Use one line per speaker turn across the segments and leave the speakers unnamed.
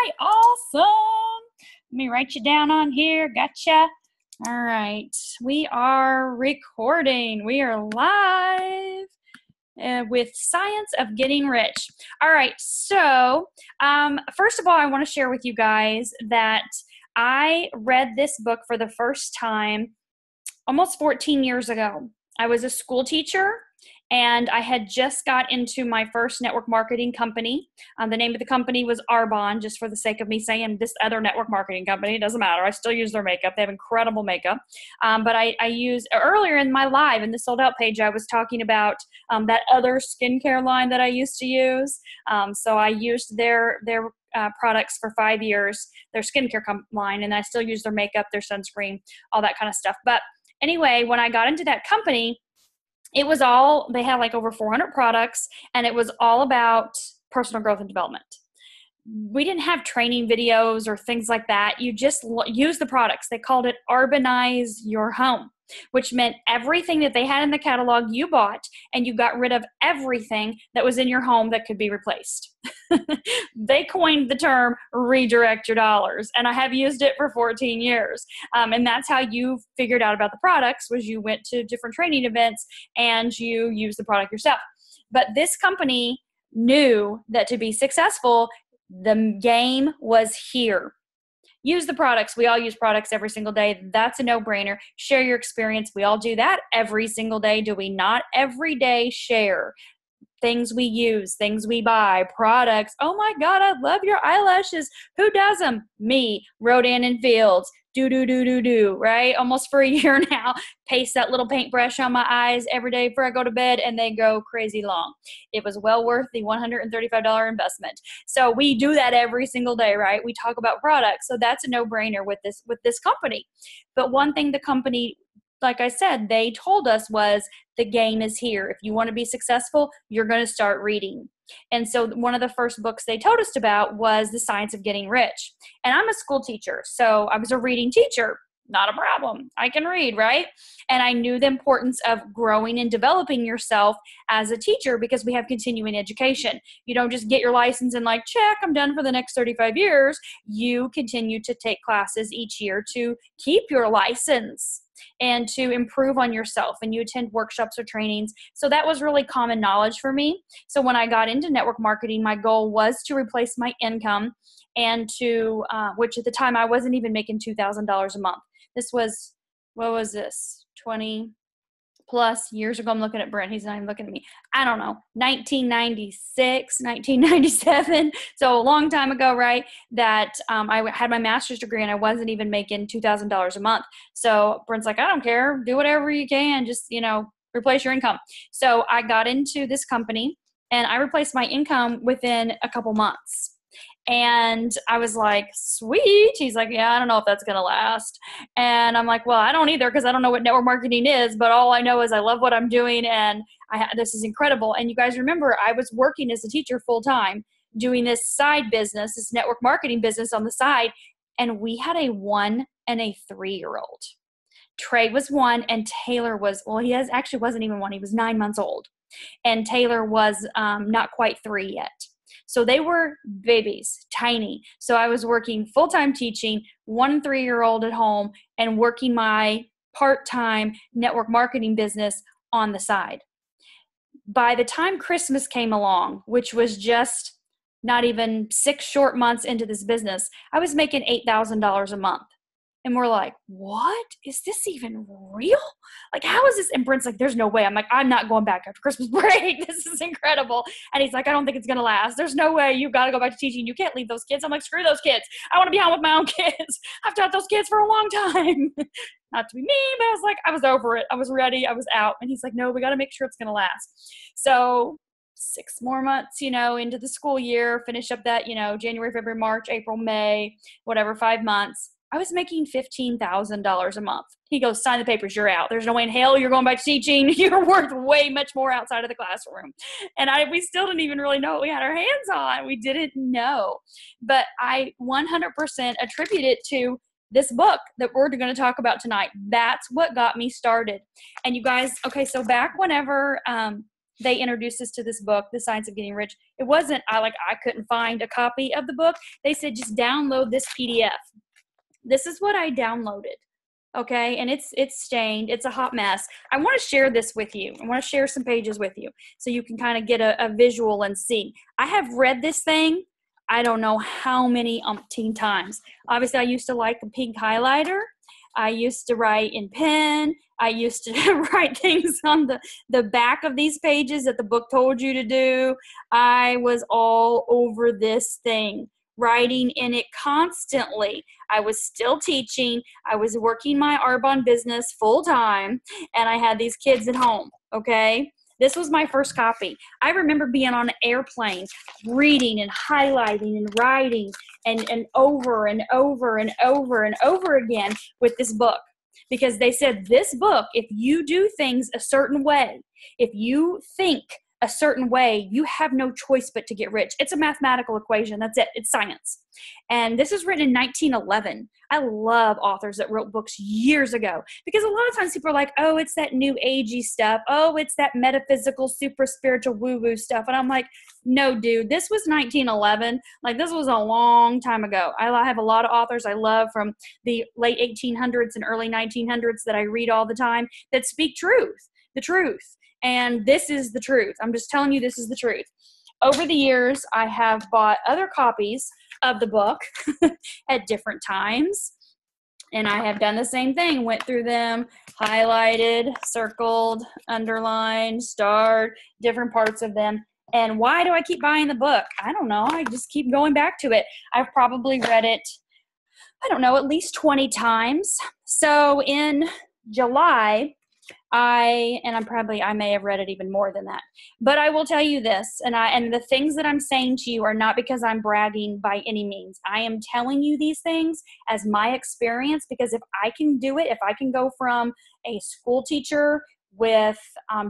right, awesome. Let me write you down on here. Gotcha. All right, we are recording. We are live with Science of Getting Rich. All right, so first of all, I want to share with you guys that I read this book for the first time almost 14 years ago. I was a school teacher, and I had just got into my first network marketing company. The name of the company was Arbonne, just for the sake of me saying this other network marketing company. It doesn't matter. I still use their makeup. They have incredible makeup. But I used, earlier in my live, in the sold out page, I was talking about that other skincare line that I used to use. So I used their products for 5 years, their skincare line, and I still use their makeup, their sunscreen, all that kind of stuff. But anyway, when I got into that company, it was all, they had like over 400 products, and it was all about personal growth and development. We didn't have training videos or things like that. You just use the products. They called it Urbanize Your Home, which meant everything that they had in the catalog you bought, and you got rid of everything that was in your home that could be replaced. They coined the term redirect your dollars, and I have used it for 14 years. And that's how you figured out about the products, was you went to different training events and you used the product yourself. But this company knew that to be successful, the game was here. Use the products. We all use products every single day. That's a no-brainer. Share your experience. We all do that every single day. Do we not? Every day share things we use, things we buy, products. Oh my God, I love your eyelashes. Who does them? Me, Rodan and Fields. Do, right? Almost for a year now. Paste that little paintbrush on my eyes every day before I go to bed, and they go crazy long. It was well worth the $135 investment. So we do that every single day, right? We talk about products. So that's a no-brainer with this company. But one thing the company, like I said, they told us was the game is here. If you want to be successful, you're going to start reading. And so one of the first books they told us about was The Science of Getting Rich. And I'm a school teacher, so I was a reading teacher. Not a problem. I can read, right? And I knew the importance of growing and developing yourself as a teacher, because we have continuing education. You don't just get your license and like, check, I'm done for the next 35 years. You continue to take classes each year to keep your license and to improve on yourself, and you attend workshops or trainings. So that was really common knowledge for me. So when I got into network marketing, my goal was to replace my income, and to, which at the time I wasn't even making $2,000 a month. This was, what was this? 20 plus years ago. I'm looking at Brent. He's not even looking at me. I don't know, 1996, 1997. So a long time ago, right? That I had my master's degree and I wasn't even making $2,000 a month. So Brent's like, I don't care. Do whatever you can. Just, replace your income. So I got into this company and I replaced my income within a couple months. And I was like, sweet. He's like, yeah, I don't know if that's going to last. And I'm like, well, I don't either, because I don't know what network marketing is, but all I know is I love what I'm doing, and this is incredible. And you guys remember, I was working as a teacher full time, doing this side business, this network marketing business on the side. And we had a 1 and a 3-year-old. Trey was 1 and Taylor was, well, actually wasn't even 1. He was 9 months old. And Taylor was not quite 3 yet. So they were babies, tiny. So I was working full-time teaching, 1 and 3-year-old at home, and working my part-time network marketing business on the side. By the time Christmas came along, which was just not even 6 short months into this business, I was making $8,000 a month. And we're like, what? Is this even real? Like, how is this? And Brent's like, there's no way. I'm like, I'm not going back after Christmas break. This is incredible. And he's like, I don't think it's going to last. There's no way. You've got to go back to teaching. You can't leave those kids. I'm like, screw those kids. I want to be home with my own kids. I've taught those kids for a long time. Not to be mean, but I was like, I was over it. I was ready. I was out. And he's like, no, we got to make sure it's going to last. So 6 more months, into the school year, finish up that, January, February, March, April, May, whatever, 5 months. I was making $15,000 a month. He goes, sign the papers, you're out. There's no way in hell you're going back to teaching. You're worth way much more outside of the classroom. And we still didn't even really know what we had our hands on. We didn't know. But I 100% attribute it to this book that we're going to talk about tonight. That's what got me started. And you guys, okay, so back whenever they introduced us to this book, The Science of Getting Rich. It wasn't, I couldn't find a copy of the book. They said, just download this PDF. This is what I downloaded. Okay. And it's stained. It's a hot mess. I want to share this with you. I want to share some pages with you so you can kind of get a visual and see. I have read this thing, I don't know how many umpteen times. Obviously, I used to like a pink highlighter. I used to write in pen. I used to write things on the back of these pages that the book told you to do. I was all over this thing, writing in it constantly. I was still teaching. I was working my Arbonne business full time, and I had these kids at home, okay? This was my first copy. I remember being on an airplane, reading and highlighting and writing and over and over and over and over again with this book. Because they said this book, if you do things a certain way, if you think a certain way, you have no choice but to get rich. It's a mathematical equation. That's it. It's science. And this was written in 1911. I love authors that wrote books years ago, because a lot of times people are like, oh, it's that new agey stuff. Oh, it's that metaphysical, super spiritual woo-woo stuff. And I'm like, no, dude, this was 1911. Like, this was a long time ago. I have a lot of authors I love from the late 1800s and early 1900s that I read all the time that speak the truth. And this is the truth. I'm just telling you, this is the truth. Over the years, I have bought other copies of the book at different times. And I have done the same thing, went through them, highlighted, circled, underlined, starred, different parts of them. And why do I keep buying the book? I don't know. I just keep going back to it. I've probably read it, I don't know, at least 20 times. So in July, I may have read it even more than that, but I will tell you this, and the things that I'm saying to you are not because I'm bragging by any means. I am telling you these things as my experience, because if I can do it, if I can go from a school teacher with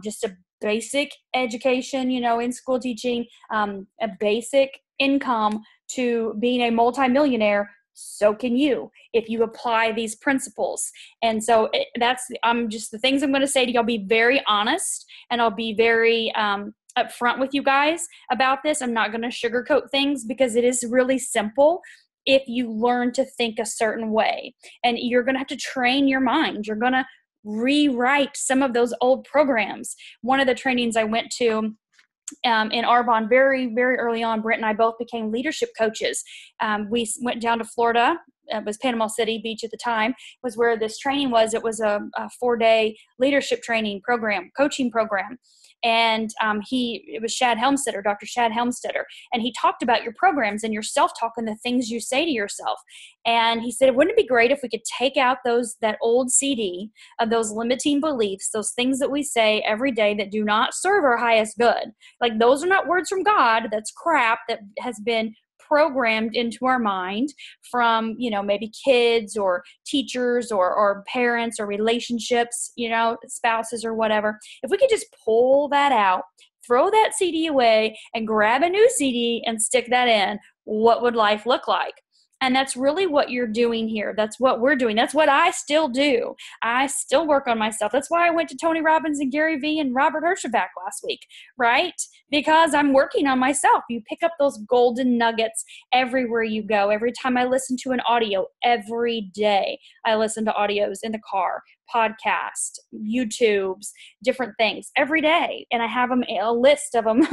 just a basic education, in school teaching, a basic income, to being a multimillionaire, so can you, if you apply these principles. And so the things I'm going to say to you. I'll be very honest, and I'll be very upfront with you guys about this. I'm not going to sugarcoat things, because it is really simple if you learn to think a certain way. And you're going to have to train your mind. You're going to rewrite some of those old programs. One of the trainings I went to in Arbonne very, very early on, Brent and I both became leadership coaches. We went down to Florida. It was Panama City Beach at the time, was where this training was. It was a 4-day leadership training program, coaching program. And it was Dr. Shad Helmstetter. And he talked about your programs and your self-talk and the things you say to yourself. And he said, wouldn't it be great if we could take out that old CD of those limiting beliefs, those things that we say every day that do not serve our highest good. Like, those are not words from God. That's crap that has been programmed into our mind from, maybe kids or teachers or parents or relationships, spouses or whatever. If we could just pull that out, throw that CD away, and grab a new CD and stick that in, what would life look like? And that's really what you're doing here. That's what we're doing. That's what I still do. I still work on myself. That's why I went to Tony Robbins and Gary Vee and Robert Herjavec last week, right? Because I'm working on myself. You pick up those golden nuggets everywhere you go. Every time I listen to an audio, every day I listen to audios in the car, podcast, YouTubes, different things every day. And I have them, a list of them.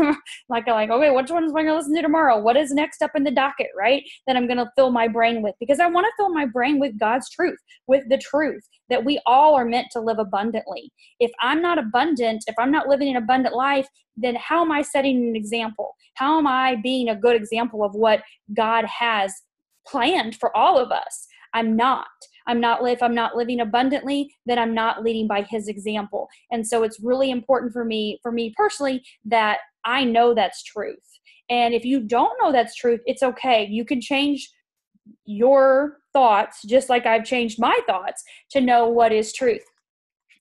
like, okay, which one am I going to listen to tomorrow? What is next up in the docket, right? That I'm going to fill my brain with, because I want to fill my brain with God's truth, with the truth that we all are meant to live abundantly. If I'm not abundant, if I'm not living an abundant life, then how am I setting an example? How am I being a good example of what God has planned for all of us? I'm not. If I'm not living abundantly, then I'm not leading by his example. And so it's really important for me personally, that I know that's truth. And if you don't know that's truth, it's okay. You can change your thoughts, just like I've changed my thoughts, to know what is truth.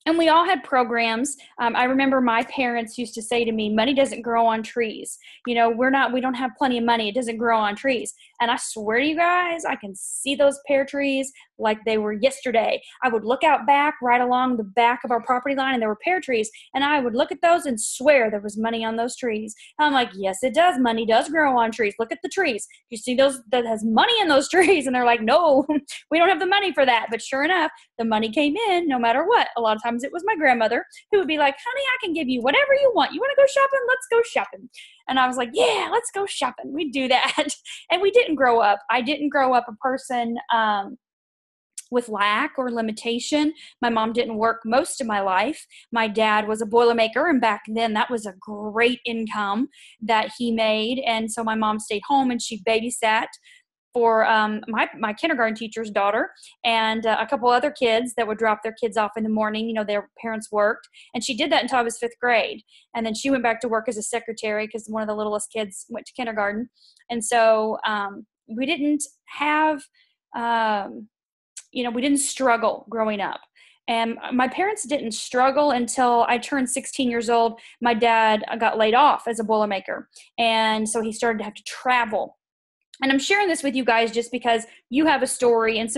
And we all had programs. I remember my parents used to say to me, money doesn't grow on trees. We don't have plenty of money. It doesn't grow on trees. And I swear to you guys, I can see those pear trees like they were yesterday. I would look out back, right along the back of our property line, and there were pear trees, and I would look at those and swear there was money on those trees. I'm like, yes, it does. Money does grow on trees. Look at the trees. You see those that has money in those trees? And they're like, no, we don't have the money for that. But sure enough, the money came in no matter what. A lot of times it was my grandmother who would be like, honey, I can give you whatever you want. You want to go shopping? Let's go shopping. And I was like, yeah, let's go shopping. We do that. And we didn't grow up. I didn't grow up a person with lack or limitation. My mom didn't work most of my life. My dad was a Boilermaker, and back then that was a great income that he made. And so my mom stayed home and she babysat for my kindergarten teacher's daughter and a couple other kids that would drop their kids off in the morning. You know, their parents worked, and she did that until I was 5th grade. And then she went back to work as a secretary because one of the littlest kids went to kindergarten. And so we didn't have, we didn't struggle growing up. And my parents didn't struggle until I turned 16 years old. My dad got laid off as a Boilermaker. And so he started to have to travel. And I'm sharing this with you guys just because you have a story, and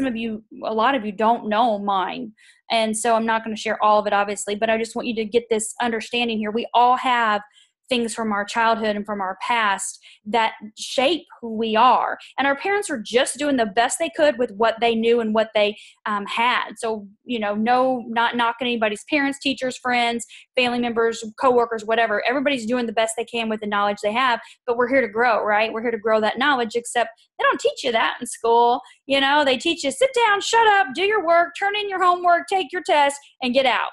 a lot of you don't know mine. And so I'm not going to share all of it, obviously, but I just want you to get this understanding here. We all have things from our childhood and from our past that shape who we are. And our parents were just doing the best they could with what they knew and what they had. So, not knocking anybody's parents, teachers, friends, family members, coworkers, whatever. Everybody's doing the best they can with the knowledge they have, but we're here to grow, right? We're here to grow that knowledge, except they don't teach you that in school. They teach you, sit down, shut up, do your work, turn in your homework, take your test, and get out.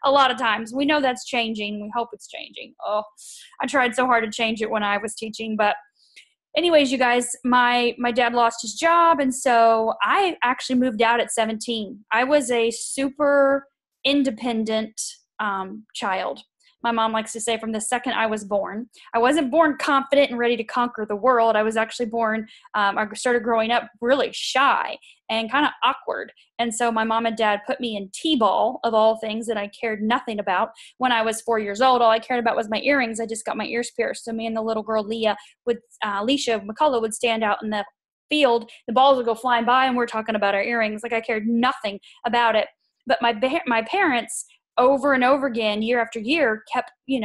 A lot of times. We know that's changing. We hope it's changing. Oh, I tried so hard to change it when I was teaching. But anyways, you guys, my dad lost his job. And so I actually moved out at 17. I was a super independent child. My mom likes to say from the second I was born. I wasn't born confident and ready to conquer the world. I was actually born, I started growing up really shy and kind of awkward. And so my mom and dad put me in T-ball, of all things, that I cared nothing about. When I was 4 years old, all I cared about was my earrings. I just got my ears pierced. So me and the little girl, Leisha McCullough, would stand out in the field. The balls would go flying by, and we're talking about our earrings. Like I cared nothing about it. But my parents, over and over again, year after year, kept, I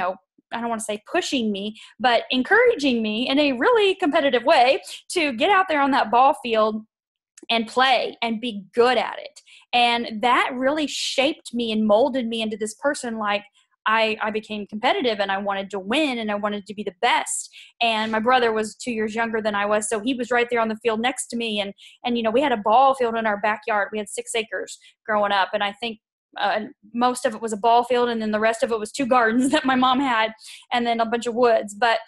don't want to say pushing me, but encouraging me in a really competitive way to get out there on that ball field and play and be good at it. And that really shaped me and molded me into this person. Like I became competitive, and I wanted to win, and I wanted to be the best. And my brother was 2 years younger than I was, so he was right there on the field next to me. And we had a ball field in our backyard. We had 6 acres growing up, and I think most of it was a ball field, and then the rest of it was 2 gardens that my mom had, and then a bunch of woods. But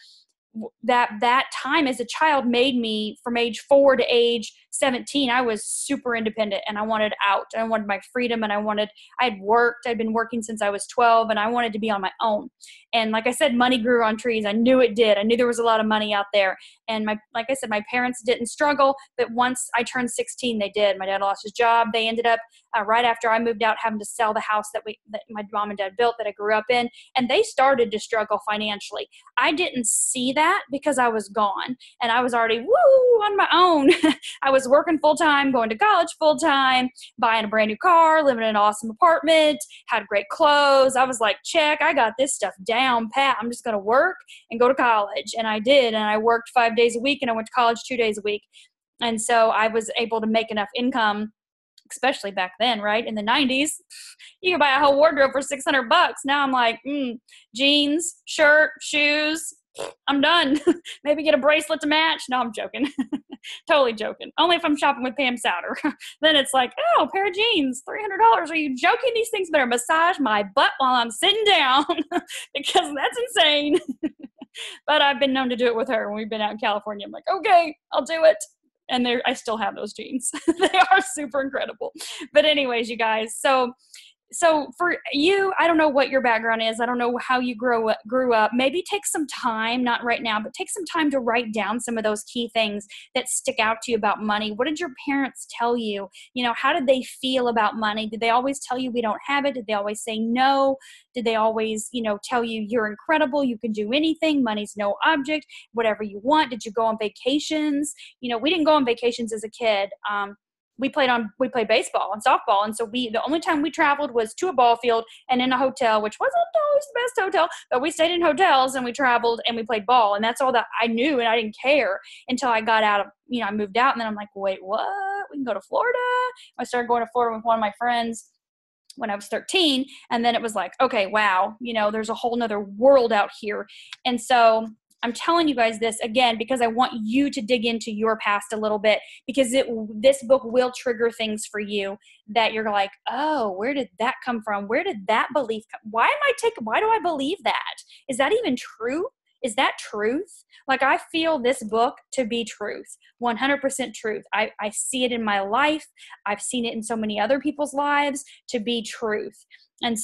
that time as a child made me, from age 4 to age 17, I was super independent, and I wanted out. I wanted my freedom, and I'd been working since I was 12, and I wanted to be on my own. And like I said, money grew on trees. I knew it did. I knew there was a lot of money out there. And like I said, my parents didn't struggle, but once I turned 16, they did. My dad lost his job. They ended up, right after I moved out, having to sell the house that my mom and dad built that I grew up in. And they started to struggle financially. I didn't see that because I was gone, and I was already on my own. I was working full-time, going to college full-time, buying a brand new car, living in an awesome apartment, had great clothes. I was like, check, I got this stuff down pat. I'm just going to work and go to college. And I did. And I worked 5 days a week, and I went to college 2 days a week. And so I was able to make enough income, especially back then, right? In the 90s, you could buy a whole wardrobe for $600. Now I'm like, jeans, shirt, shoes, I'm done. Maybe get a bracelet to match. No, I'm joking. Totally joking. Only if I'm shopping with Pam Souter. Then it's like, oh, a pair of jeans, $300. Are you joking? These things better massage my butt while I'm sitting down because that's insane. But I've been known to do it with her when we've been out in California. I'm like, okay, I'll do it. And I still have those jeans. They are super incredible. But anyways, you guys, so for you, I don't know what your background is. I don't know how you grew up. Maybe take some time, not right now, but take some time to write down some of those key things that stick out to you about money. What did your parents tell you? How did they feel about money? Did they always tell you we don't have it? Did they always say no? Did they always, tell you you're incredible, you can do anything, money's no object, whatever you want? Did you go on vacations? We didn't go on vacations as a kid. we played baseball and softball. And so the only time we traveled was to a ball field and in a hotel, which wasn't always the best hotel, but we stayed in hotels and we traveled and we played ball. And that's all that I knew. And I didn't care until I got out of, I moved out, and then I'm like, wait, what? We can go to Florida. I started going to Florida with one of my friends when I was 13. And then it was like, okay, wow, there's a whole nother world out here. And so I'm telling you guys this again, because I want you to dig into your past a little bit, because this book will trigger things for you that you're like, oh, where did that come from? Where did that belief come? Why do I believe that? Is that even true? Is that truth? Like, I feel this book to be truth, 100% truth. I see it in my life. I've seen it in so many other people's lives to be truth. And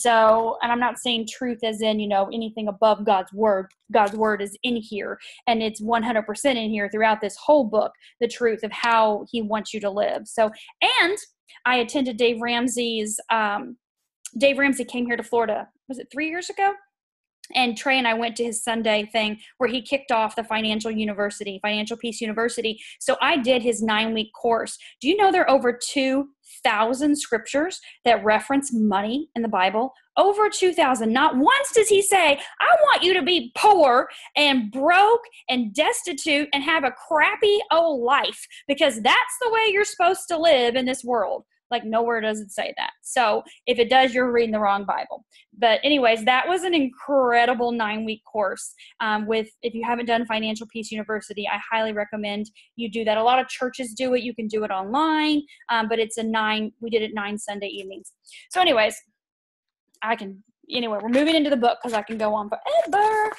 I'm not saying truth as in, anything above God's word. God's word is in here, and it's 100% in here throughout this whole book, the truth of how he wants you to live. So, and I attended Dave Ramsey came here to Florida. Was it 3 years ago? And Trey and I went to his Sunday thing where he kicked off the Financial Peace University. So I did his 9-week course. Do you know there are over 2,000 scriptures that reference money in the Bible? Over 2,000. Not once does he say, I want you to be poor and broke and destitute and have a crappy old life, because that's the way you're supposed to live in this world. Like, nowhere does it say that. So if it does, you're reading the wrong Bible. But anyways, that was an incredible 9-week course. If you haven't done Financial Peace University, I highly recommend you do that. A lot of churches do it. You can do it online, but we did it 9 Sunday evenings. So anyways, we're moving into the book because I can go on forever.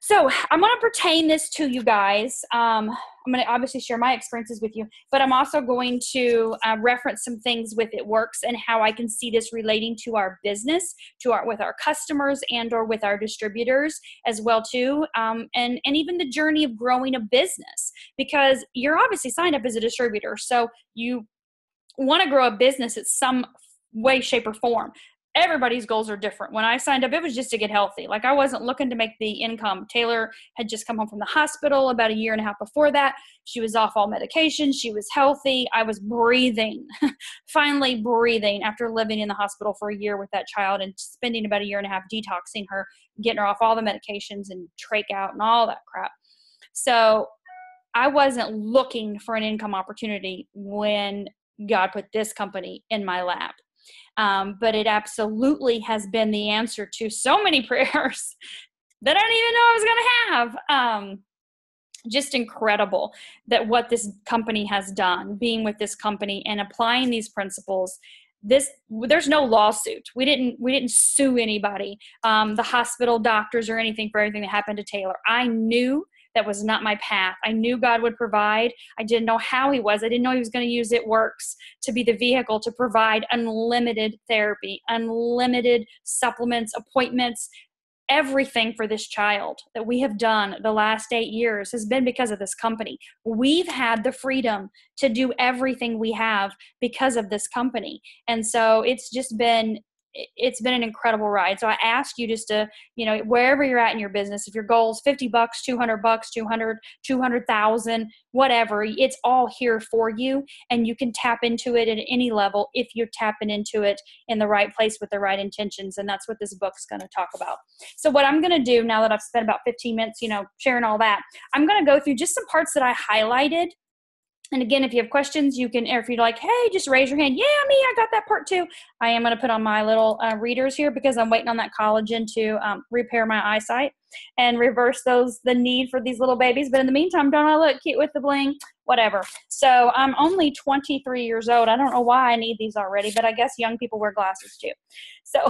So I'm going to pertain this to you guys. I'm going to obviously share my experiences with you, but I'm also going to reference some things with It Works and how I can see this relating to our business, with our customers and or with our distributors as well too, and even the journey of growing a business, because you're obviously signed up as a distributor. So you want to grow a business in some way, shape, or form. Everybody's goals are different. When I signed up, it was just to get healthy. Like, I wasn't looking to make the income. Taylor had just come home from the hospital about 1.5 years before that. She was off all medication. She was healthy. I was breathing, finally breathing after living in the hospital for 1 year with that child and spending about 1.5 years detoxing her, getting her off all the medications and trach out and all that crap. So I wasn't looking for an income opportunity when God put this company in my lap. But it absolutely has been the answer to so many prayers that I didn't even know I was going to have. Just incredible that what this company has done, being with this company and applying these principles. There's no lawsuit. We didn't sue anybody, the hospital, doctors, or anything for everything that happened to Taylor. I knew that was not my path. I knew God would provide. I didn't know how he was. I didn't know he was going to use It Works to be the vehicle to provide unlimited therapy, unlimited supplements, appointments, everything for this child that we have done the last 8 years has been because of this company. We've had the freedom to do everything we have because of this company. And so it's been an incredible ride. So I ask you just to, wherever you're at in your business, if your goal is $50, $200, 200,000, whatever, it's all here for you. And you can tap into it at any level if you're tapping into it in the right place with the right intentions. And that's what this book's going to talk about. So what I'm going to do now that I've spent about 15 minutes, sharing all that, I'm going to go through just some parts that I highlighted. And again, if you have questions, you can, or if you're like, hey, just raise your hand. Yeah, me, I got that part too. I am going to put on my little readers here because I'm waiting on that collagen to repair my eyesight and reverse the need for these little babies. But in the meantime, don't I look cute with the bling? Whatever. So I'm only 23 years old. I don't know why I need these already, but I guess young people wear glasses too. So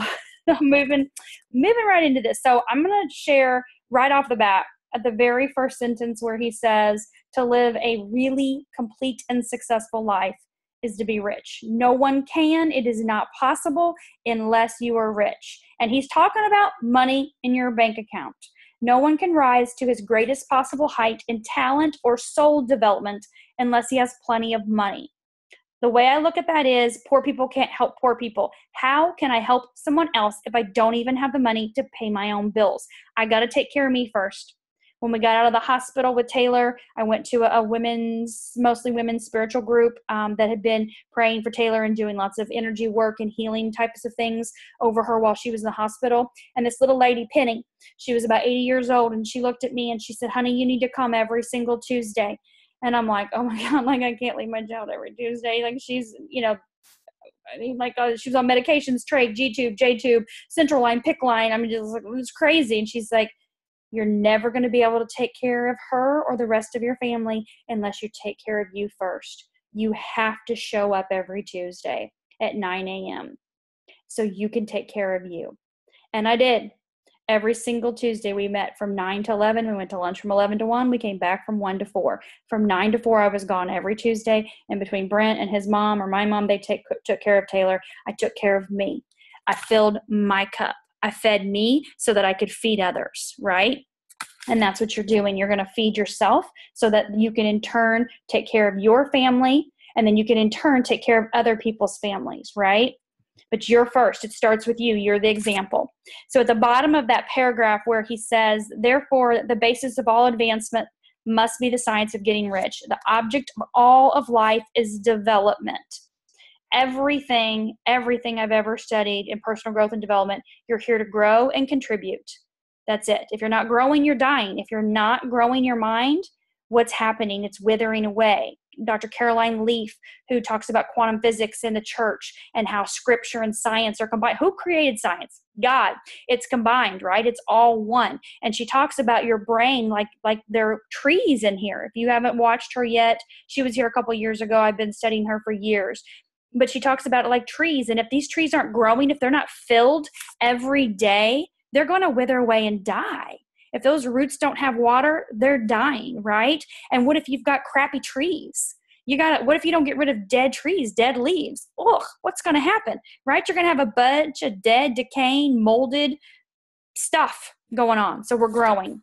I'm moving right into this. So I'm going to share right off the bat at the very first sentence where he says, to live a really complete and successful life is to be rich. No one can. It is not possible unless you are rich. And he's talking about money in your bank account. No one can rise to his greatest possible height in talent or soul development unless he has plenty of money. The way I look at that is poor people can't help poor people. How can I help someone else if I don't even have the money to pay my own bills? I got to take care of me first. When we got out of the hospital with Taylor, I went to a mostly women's spiritual group that had been praying for Taylor and doing lots of energy work and healing types of things over her while she was in the hospital. And this little lady, Penny, she was about 80 years old, and she looked at me and she said, honey, you need to come every single Tuesday. And I'm like, oh my God, like I can't leave my child every Tuesday. Like she's, she was on medications, trach, G-tube, J-tube, central line, PIC line. I mean, just like, it was crazy. And she's like, you're never going to be able to take care of her or the rest of your family unless you take care of you first. You have to show up every Tuesday at 9 a.m. so you can take care of you. And I did. Every single Tuesday we met from 9 to 11. We went to lunch from 11 to 1. We came back from 1 to 4. From 9 to 4, I was gone every Tuesday. And between Brent and his mom or my mom, they took care of Taylor. I took care of me. I filled my cup. I fed me so that I could feed others, right? And that's what you're doing. You're going to feed yourself so that you can in turn take care of your family, and then you can in turn take care of other people's families, right? But you're first. It starts with you. You're the example. So at the bottom of that paragraph where he says, therefore, the basis of all advancement must be the science of getting rich. The object of all of life is development. Everything I've ever studied in personal growth and development, you're here to grow and contribute. That's it. If you're not growing, you're dying. If you're not growing your mind, what's happening? It's withering away. Dr. Caroline Leaf, who talks about quantum physics in the church and how scripture and science are combined. Who created science? God. It's combined, right? It's all one. And she talks about your brain like there are trees in here. If you haven't watched her yet, she was here a couple years ago. I've been studying her for years. But she talks about it like trees. And if these trees aren't growing, if they're not filled every day, they're going to wither away and die. If those roots don't have water, they're dying, right? And what if you've got crappy trees? What if you don't get rid of dead trees, dead leaves? Ugh, what's going to happen, right? You're going to have a bunch of dead, decaying, molded stuff going on. So we're growing,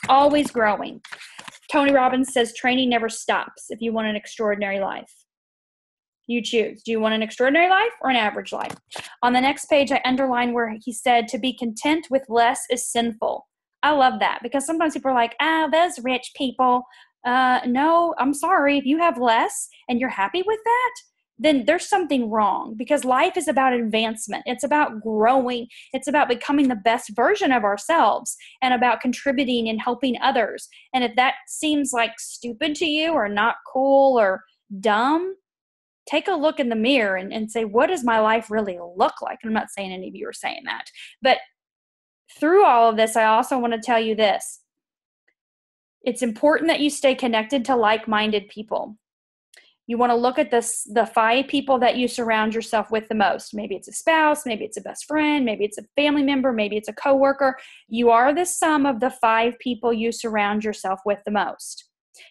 always growing. Tony Robbins says training never stops if you want an extraordinary life. You choose. Do you want an extraordinary life or an average life? On the next page, I underline where he said to be content with less is sinful. I love that because sometimes people are like, those rich people. No, I'm sorry. If you have less and you're happy with that, then there's something wrong, because life is about advancement. It's about growing. It's about becoming the best version of ourselves and about contributing and helping others. And if that seems like stupid to you or not cool or dumb, take a look in the mirror and say, what does my life really look like? And I'm not saying any of you are saying that, but through all of this, I also want to tell you this. It's important that you stay connected to like-minded people. You want to look at the 5 people that you surround yourself with the most. Maybe it's a spouse, maybe it's a best friend, maybe it's a family member, maybe it's a coworker. You are the sum of the 5 people you surround yourself with the most.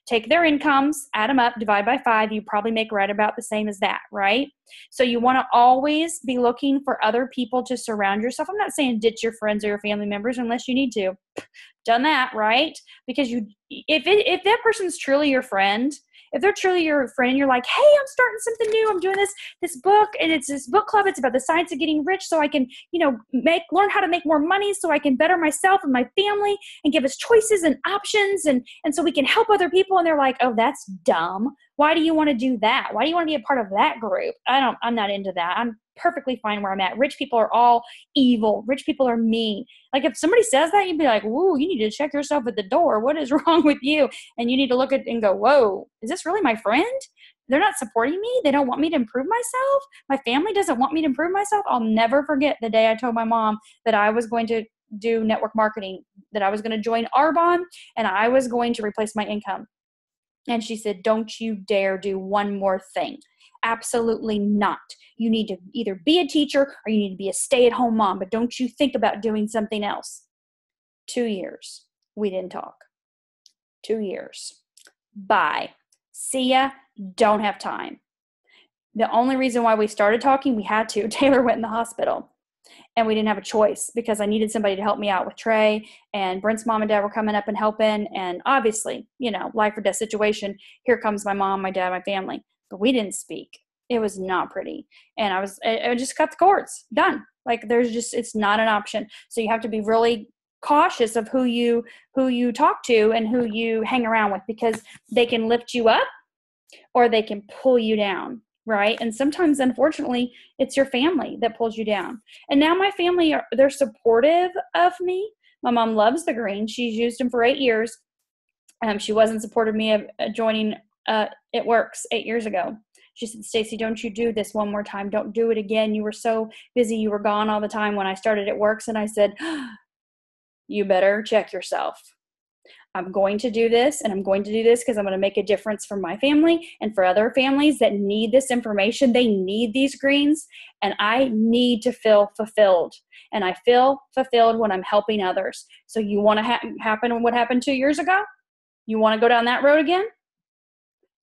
Take their incomes, add them up, divide by 5. You probably make right about the same as that, right? So you want to always be looking for other people to surround yourself. I'm not saying ditch your friends or your family members unless you need to. Done that, right? Because if that person's truly your friend, if they're truly your friend and you're like, hey, I'm starting something new. I'm doing this book, and it's this book club. It's about the science of getting rich so I can, learn how to make more money so I can better myself and my family and give us choices and options and so we can help other people. And they're like, oh, that's dumb. Why do you want to do that? Why do you want to be a part of that group? I'm not into that. I'm perfectly fine where I'm at. Rich people are all evil. Rich people are mean. Like if somebody says that, you'd be like, whoa, you need to check yourself at the door. What is wrong with you? And you need to look at and go, whoa, is this really my friend? They're not supporting me. They don't want me to improve myself. My family doesn't want me to improve myself. I'll never forget the day I told my mom that I was going to do network marketing, that I was going to join Arbonne and I was going to replace my income. And she said, don't you dare do one more thing. Absolutely not. You need to either be a teacher or you need to be a stay-at-home mom, but don't you think about doing something else. 2 years. We didn't talk. 2 years. Bye. See ya. Don't have time. The only reason why we started talking, we had to. Taylor went in the hospital. And we didn't have a choice because I needed somebody to help me out with Trey, and Brent's mom and dad were coming up and helping. And obviously, life or death situation. Here comes my mom, my dad, my family. But we didn't speak. It was not pretty. And I just cut the cords. Done. Like it's not an option. So you have to be really cautious of who you talk to and who you hang around with, because they can lift you up or they can pull you down, right? And sometimes, unfortunately, it's your family that pulls you down. And now my family, they're supportive of me. My mom loves the greens. She's used them for 8 years. She wasn't supportive of me of joining It Works 8 years ago. She said, Stacy, don't you do this one more time. Don't do it again. You were so busy. You were gone all the time when I started It Works. And I said, you better check yourself. I'm going to do this, and I'm going to do this because I'm going to make a difference for my family and for other families that need this information. They need these greens, and I need to feel fulfilled. And I feel fulfilled when I'm helping others. So you want to happen what happened 2 years ago? You want to go down that road again?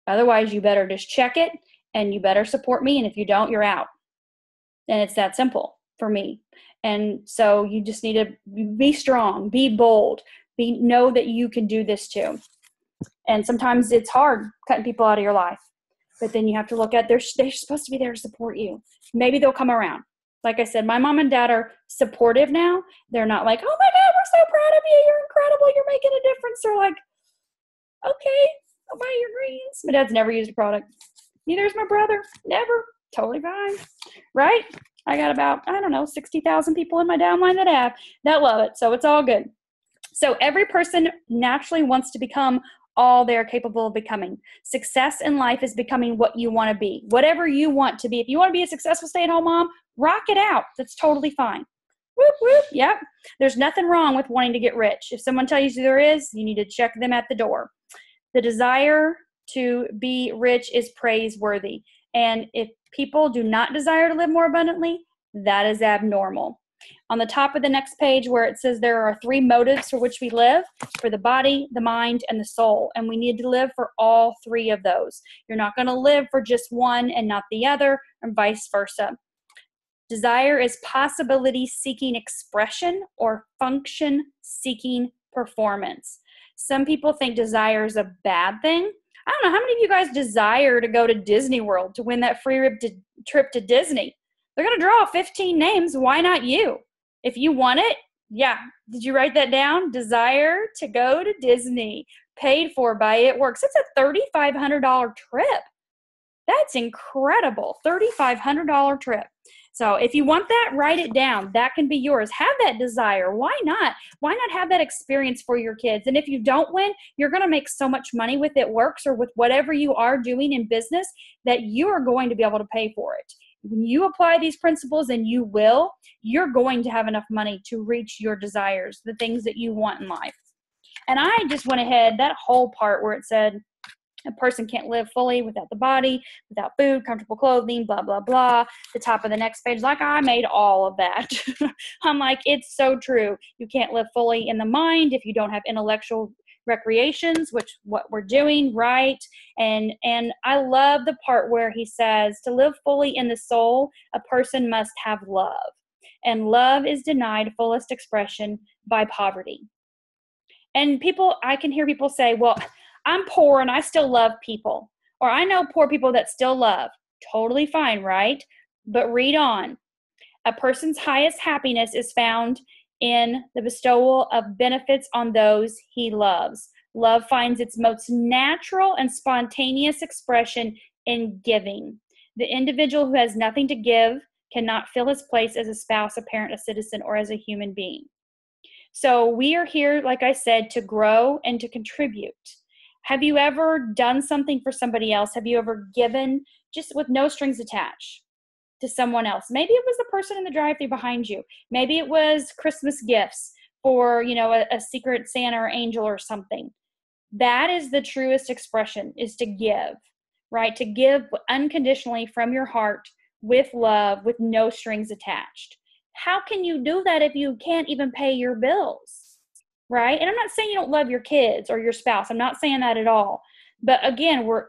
Otherwise, you better just check it, and you better support me. And if you don't, you're out. And it's that simple for me. And so you just need to be strong, be bold, know that you can do this too. And sometimes it's hard cutting people out of your life, but then you have to look at, they're supposed to be there to support you. Maybe they'll come around. Like I said, my mom and dad are supportive now. They're not like, oh my God, we're so proud of you. You're incredible. You're making a difference. They're like, okay, I'll buy your greens. My dad's never used a product. Neither is my brother. Never. Totally fine. Right? I got about, 60,000 people in my downline that love it. So it's all good. So every person naturally wants to become all they're capable of becoming. Success in life is becoming what you want to be. Whatever you want to be. If you want to be a successful stay-at-home mom, rock it out. That's totally fine. Whoop, whoop. Yep. There's nothing wrong with wanting to get rich. If someone tells you there is, you need to check them at the door. The desire to be rich is praiseworthy. And if people do not desire to live more abundantly, that is abnormal. On the top of the next page where it says there are 3 motives for which we live, for the body, the mind, and the soul. And we need to live for all 3 of those. You're not going to live for just one and not the other, and vice versa. Desire is possibility-seeking expression or function-seeking performance. Some people think desire is a bad thing. I don't know, how many of you guys desire to go to Disney World to win that free trip to Disney? They're going to draw 15 names. Why not you? If you want it, yeah. Did you write that down? Desire to go to Disney, paid for by It Works. It's a $3,500 trip. That's incredible. $3,500 trip. So if you want that, write it down. That can be yours. Have that desire. Why not? Why not have that experience for your kids? And if you don't win, you're going to make so much money with It Works or with whatever you are doing in business that you are going to be able to pay for it. When you apply these principles, and you're going to have enough money to reach your desires, the things that you want in life. And I just went ahead, that whole part where it said, a person can't live fully without the body, without food, comfortable clothing, blah, blah, blah. The top of the next page, like I made all of that. I'm like, it's so true. You can't live fully in the mind if you don't have intellectual recreations, which what we're doing, right? And I love the part where he says, to live fully in the soul, a person must have love. And love is denied fullest expression by poverty. And I can hear people say, well, I'm poor and I still love people. Or I know poor people that still love. Totally fine, right? But read on. A person's highest happiness is found in the bestowal of benefits on those he loves. Love finds its most natural and spontaneous expression in giving. The individual who has nothing to give cannot fill his place as a spouse, a parent, a citizen, or as a human being. So we are here, like I said, to grow and to contribute. Have you ever done something for somebody else? Have you ever given just with no strings attached to someone else? Maybe it was the person in the drive-thru behind you. Maybe it was Christmas gifts for, a secret Santa or angel or something. That is the truest expression, is to give, right? To give unconditionally from your heart with love, with no strings attached. How can you do that if you can't even pay your bills? Right? And I'm not saying you don't love your kids or your spouse. I'm not saying that at all. But again, we're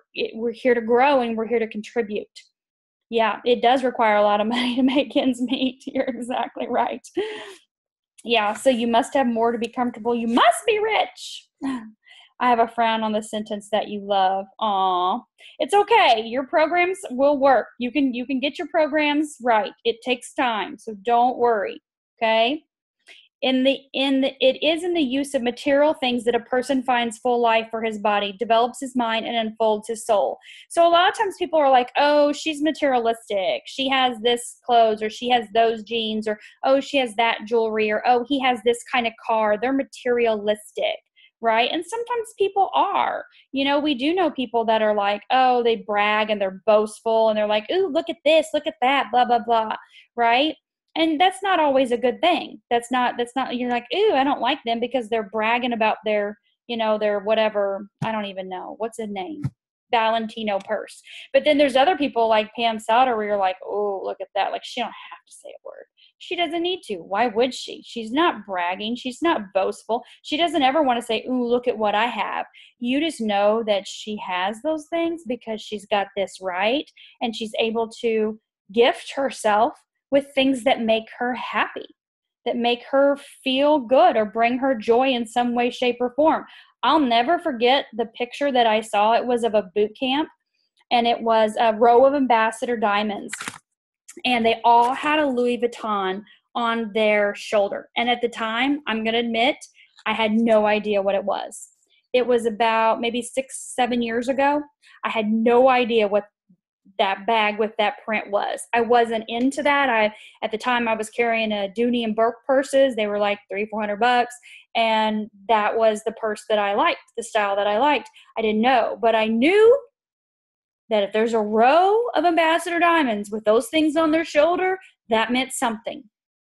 here to grow and we're here to contribute. Yeah, it does require a lot of money to make ends meet. You're exactly right. Yeah, so you must have more to be comfortable. You must be rich. I have a frown on the sentence that you love. Aw, it's okay. Your programs will work. You can get your programs right. It takes time, so don't worry. Okay. It is in the use of material things that a person finds full life for his body, develops his mind, and unfolds his soul. So a lot of times people are like, oh, she's materialistic. She has this clothes, or she has those jeans, or oh, she has that jewelry, or oh, he has this kind of car. They're materialistic, right? And sometimes people are. You know, we do know people that are like, oh, they brag and they're boastful and they're like, ooh, look at this, look at that, blah, blah, blah, right? And that's not always a good thing. That's not, you're like, ooh, I don't like them because they're bragging about their, you know, their whatever, I don't even know. What's his name? Valentino purse. But then there's other people like Pam Sauter where you're like, oh, look at that. Like, she don't have to say a word. She doesn't need to. Why would she? She's not bragging. She's not boastful. She doesn't ever want to say, ooh, look at what I have. You just know that she has those things because she's got this right, and she's able to gift herself with things that make her happy, that make her feel good or bring her joy in some way, shape, or form. I'll never forget the picture that I saw. It was of a boot camp, and it was a row of ambassador diamonds, and they all had a Louis Vuitton on their shoulder. And at the time, I'm going to admit, I had no idea what it was. It was about maybe 6-7 years ago. I had no idea what that bag with that print was. I wasn't into that. At the time I was carrying a Dooney and Burke purses. They were like $300-400, and that was the purse that I liked, the style that I liked. I didn't know, but I knew that if there's a row of ambassador diamonds with those things on their shoulder, that meant something.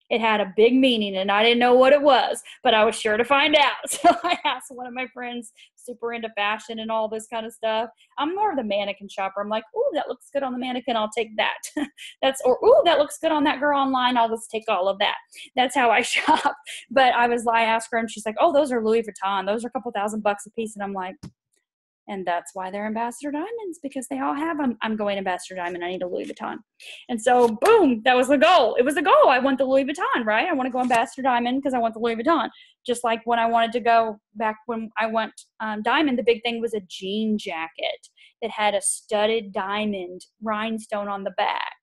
It had a big meaning, and I didn't know what it was, but I was sure to find out. So I asked one of my friends, super into fashion and all this kind of stuff. I'm more of the mannequin shopper. I'm like, ooh, that looks good on the mannequin. I'll take that. Ooh, that looks good on that girl online. I'll just take all of that. That's how I shop. But I asked her, and she's like, oh, those are Louis Vuitton. Those are a couple $1,000 a piece. And I'm like, and that's why they're ambassador diamonds, because they all have them. I'm going ambassador diamond. I need a Louis Vuitton. And so, boom, that was the goal. It was the goal. I want the Louis Vuitton, right? I want to go ambassador diamond because I want the Louis Vuitton. Just like when I wanted to go back when I went diamond, the big thing was a jean jacket that had a studded diamond rhinestone on the back.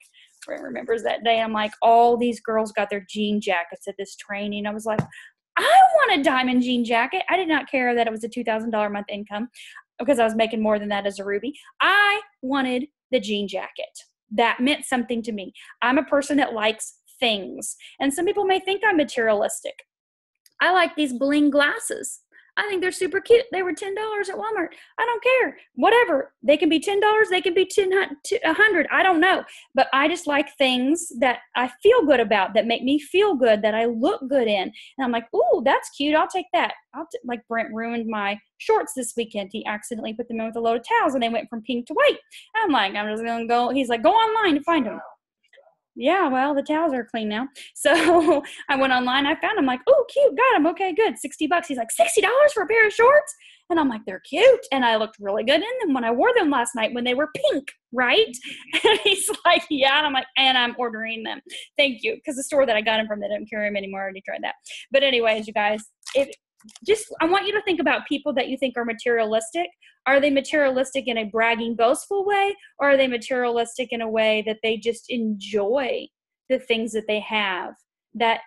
Everyone remembers that day. I'm like, all these girls got their jean jackets at this training. I was like, I want a diamond jean jacket. I did not care that it was a $2,000 a month income, because I was making more than that as a Ruby. I wanted the jean jacket. That meant something to me. I'm a person that likes things. And some people may think I'm materialistic. I like these bling glasses. I think they're super cute. They were $10 at Walmart. I don't care. Whatever. They can be $10. They can be $100. I don't know. But I just like things that I feel good about, that make me feel good, that I look good in. And I'm like, ooh, that's cute. I'll take that. Like Brent ruined my shorts this weekend. He accidentally put them in with a load of towels, and they went from pink to white. I'm like, I'm just going to go. He's like, go online and find them. Yeah, well, the towels are clean now. So I went online. I found them. Like, oh, cute. Got them. Okay, good. $60. He's like, $60 for a pair of shorts? And I'm like, they're cute. And I looked really good in them when I wore them last night when they were pink, right? And he's like, yeah. And I'm like, and I'm ordering them. Thank you. Because the store that I got them from, they don't carry them anymore. I already tried that. But anyways, you guys, I want you to think about people that you think are materialistic. Are they materialistic in a bragging, boastful way, or are they materialistic in a way that they just enjoy the things that they have that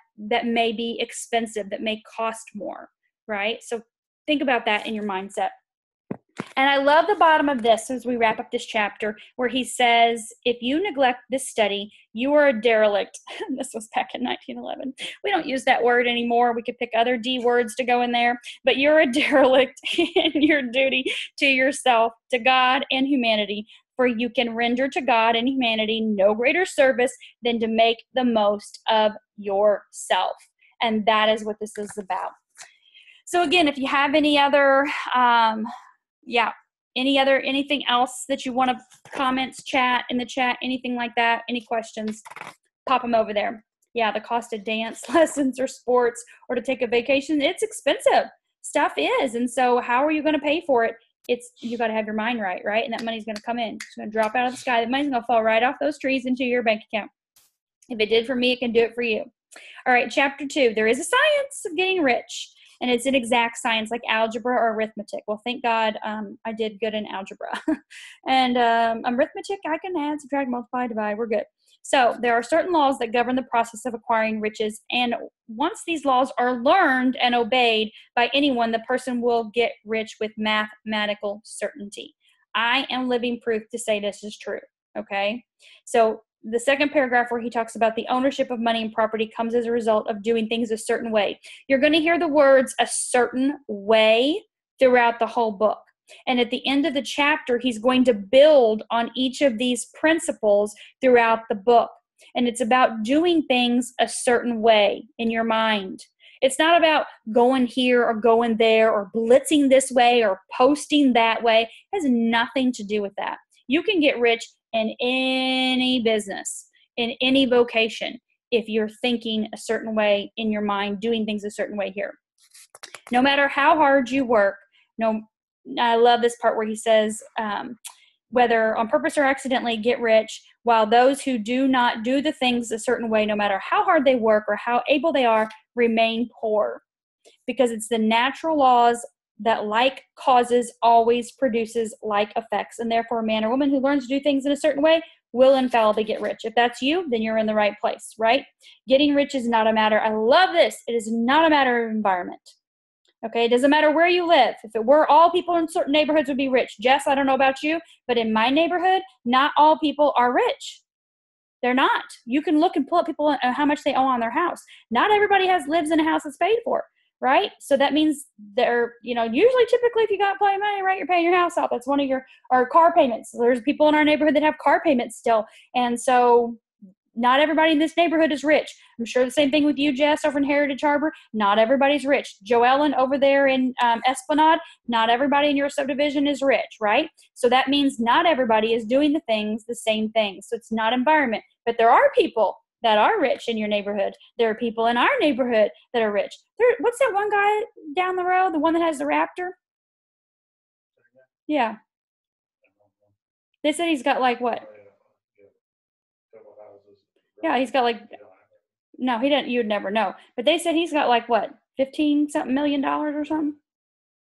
may be expensive, that may cost more, right? So think about that in your mindset. And I love the bottom of this as we wrap up this chapter, where he says, if you neglect this study, you are a derelict. This was back in 1911. We don't use that word anymore. We could pick other D words to go in there, but you're a derelict in your duty to yourself, to God and humanity, for you can render to God and humanity no greater service than to make the most of yourself. And that is what this is about. So again, if you have any other, anything else that you want to comments, chat in the chat, anything like that, any questions, pop them over there. Yeah, the cost of dance lessons or sports or to take a vacation, it's expensive. Stuff is. And so how are you going to pay for it? You got to have your mind right? And that money's going to come in. It's going to drop out of the sky. That money's going to fall right off those trees into your bank account. If it did for me, it can do it for you. All right, chapter 2. There is a science of getting rich. And it's an exact science like algebra or arithmetic. Well, thank God I did good in algebra. And arithmetic, I can add, subtract, multiply, divide. We're good. So there are certain laws that govern the process of acquiring riches. And once these laws are learned and obeyed by anyone, the person will get rich with mathematical certainty. I am living proof to say this is true. Okay. So the second paragraph where he talks about the ownership of money and property comes as a result of doing things a certain way. You're going to hear the words a certain way throughout the whole book. And at the end of the chapter, he's going to build on each of these principles throughout the book. And it's about doing things a certain way in your mind. It's not about going here or going there or blitzing this way or posting that way. It has nothing to do with that. You can get rich in any business, in any vocation, if you're thinking a certain way in your mind, doing things a certain way here. No matter how hard you work, I love this part where he says, whether on purpose or accidentally, get rich, while those who do not do the things a certain way, no matter how hard they work or how able they are, remain poor. Because it's the natural laws that like causes always produces like effects. And therefore, a man or woman who learns to do things in a certain way will infallibly get rich. If that's you, then you're in the right place, right? Getting rich is not a matter, I love this, it is not a matter of environment. Okay, it doesn't matter where you live. If it were, all people in certain neighborhoods would be rich. Jess, I don't know about you, but in my neighborhood, not all people are rich. They're not. You can look and pull up people how much they owe on their house. Not everybody lives in a house that's paid for, right? So that means they're, usually typically if you got plenty of money, right, you're paying your house off. That's one of our car payments. There's people in our neighborhood that have car payments still. And so not everybody in this neighborhood is rich. I'm sure the same thing with you, Jess, over in Heritage Harbor. Not everybody's rich. Joellen over there in Esplanade, not everybody in your subdivision is rich, right? So that means not everybody is doing the same things. So it's not environment. But there are people that are rich in your neighborhood. There are people in our neighborhood that are rich. What's that one guy down the road, the one that has the Raptor? Yeah. They said he's got like what? Yeah, he's got like, no, he didn't, you'd never know. But they said he's got like what, 15-something million or something?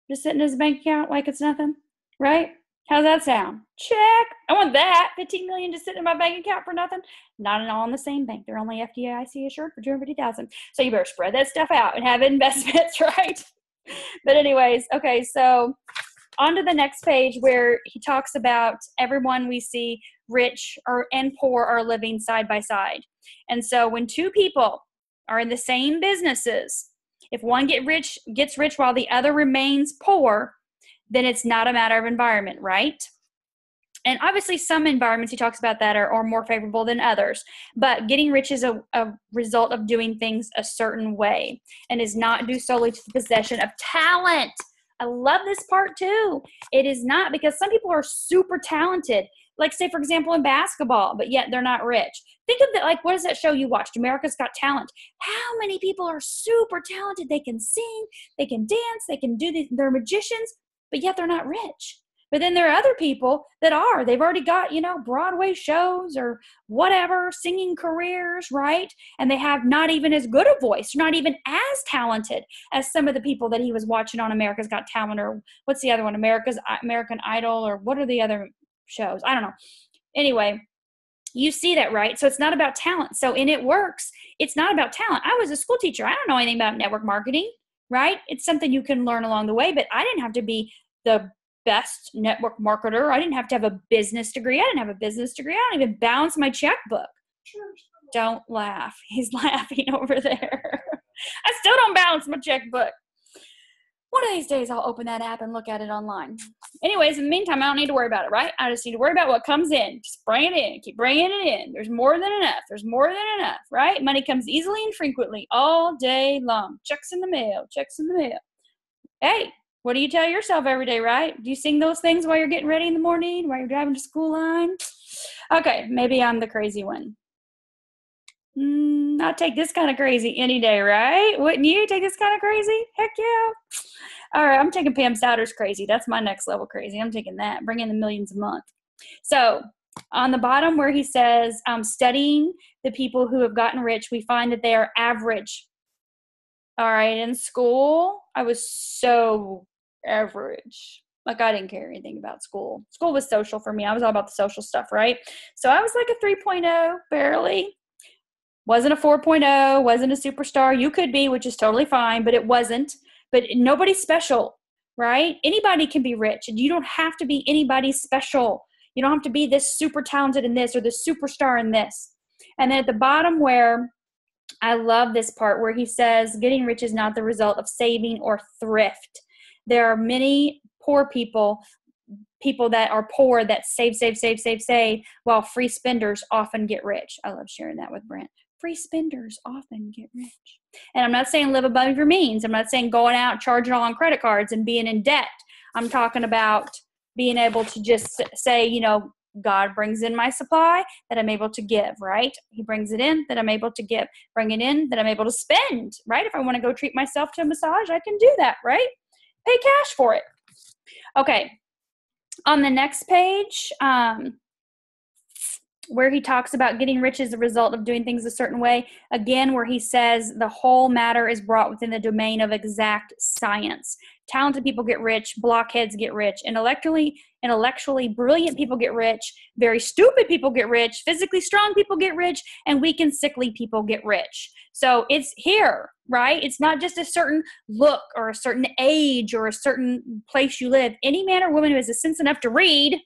Just sitting in his bank account like it's nothing, right? How's that sound? Check. I want that. 15 million just sitting in my bank account for nothing. Not all in the same bank. They're only FDIC assured for 250,000. So you better spread that stuff out and have investments, right? But anyways, okay, so on to the next page where he talks about everyone we see rich and poor are living side by side. And so when two people are in the same businesses, if one gets rich while the other remains poor, then it's not a matter of environment, right? And obviously some environments he talks about that are more favorable than others. But getting rich is a result of doing things a certain way and is not due solely to the possession of talent. I love this part too. It is not, because some people are super talented, like say, for example, in basketball, but yet they're not rich. Think of that, like, what is that show you watched? America's Got Talent. How many people are super talented? They can sing, they can dance, they can do they're magicians, but yet they're not rich. But then there are other people that are. They've already got, Broadway shows or whatever, singing careers, right? And they have not even as good a voice, not even as talented as some of the people that he was watching on America's Got Talent, or what's the other one? American Idol, or what are the other shows? I don't know. Anyway, you see that, right? So it's not about talent. So in It Works, it's not about talent. I was a school teacher. I don't know anything about network marketing, right? It's something you can learn along the way, but I didn't have to be the best network marketer. I didn't have to have a business degree. I didn't have a business degree. I don't even balance my checkbook. Don't laugh. He's laughing over there. I still don't balance my checkbook. One of these days I'll open that app and look at it online. Anyways, in the meantime, I don't need to worry about it, right? I just need to worry about what comes in. Just bring it in. Keep bringing it in. There's more than enough. There's more than enough, right? Money comes easily and frequently all day long. Checks in the mail. Checks in the mail. Hey, what do you tell yourself every day, right? Do you sing those things while you're getting ready in the morning, while you're driving to school line? Okay, maybe I'm the crazy one. I'd take this kind of crazy any day, right? Wouldn't you take this kind of crazy? Heck yeah. All right, I'm taking Pam Souter's crazy. That's my next level crazy. I'm taking that. Bring in the millions a month. So on the bottom where he says, studying the people who have gotten rich, we find that they are average. All right. In school, I was so average. Like, I didn't care anything about school. School was social for me. I was all about the social stuff, right? So I was like a 3.0, barely. Wasn't a 4.0, wasn't a superstar. You could be, which is totally fine, but it wasn't. But nobody's special, right? Anybody can be rich, and you don't have to be anybody special. You don't have to be this super talented in this or this superstar in this. And then at the bottom, where I love this part where he says, getting rich is not the result of saving or thrift. There are many poor people that are poor that save, while free spenders often get rich. I love sharing that with Brent. Free spenders often get rich. And I'm not saying live above your means. I'm not saying going out, charging all on credit cards and being in debt. I'm talking about being able to just say, you know, God brings in my supply that I'm able to give, right? He brings it in that I'm able to give. Bring it in that I'm able to spend, right? If I want to go treat myself to a massage, I can do that, right? Pay cash for it. Okay. On the next page, where he talks about getting rich as a result of doing things a certain way, again, where he says the whole matter is brought within the domain of exact science. Talented people get rich, blockheads get rich, intellectually brilliant people get rich, very stupid people get rich, physically strong people get rich, and weak and sickly people get rich. So it's here, right? It's not just a certain look or a certain age or a certain place you live. Any man or woman who has a sense enough to read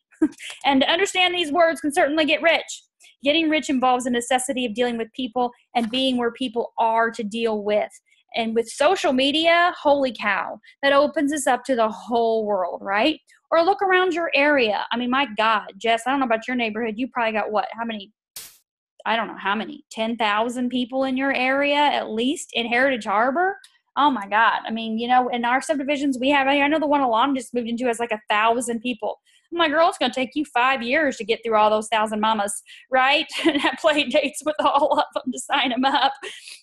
and to understand these words can certainly get rich. Getting rich involves the necessity of dealing with people and being where people are to deal with. And with social media, holy cow, that opens us up to the whole world, right? Or look around your area. I mean, my God, Jess, I don't know about your neighborhood. You probably got what? How many? I don't know how many. 10,000 people in your area, at least, in Heritage Harbor? Oh, my God. I mean, you know, in our subdivisions we have, I know the one Alon just moved into has like 1,000 people. I'm like, girl, it's going to take you 5 years to get through all those 1,000 mamas, right? And have play dates with all of them to sign them up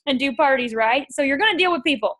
and do parties, right? So you're going to deal with people.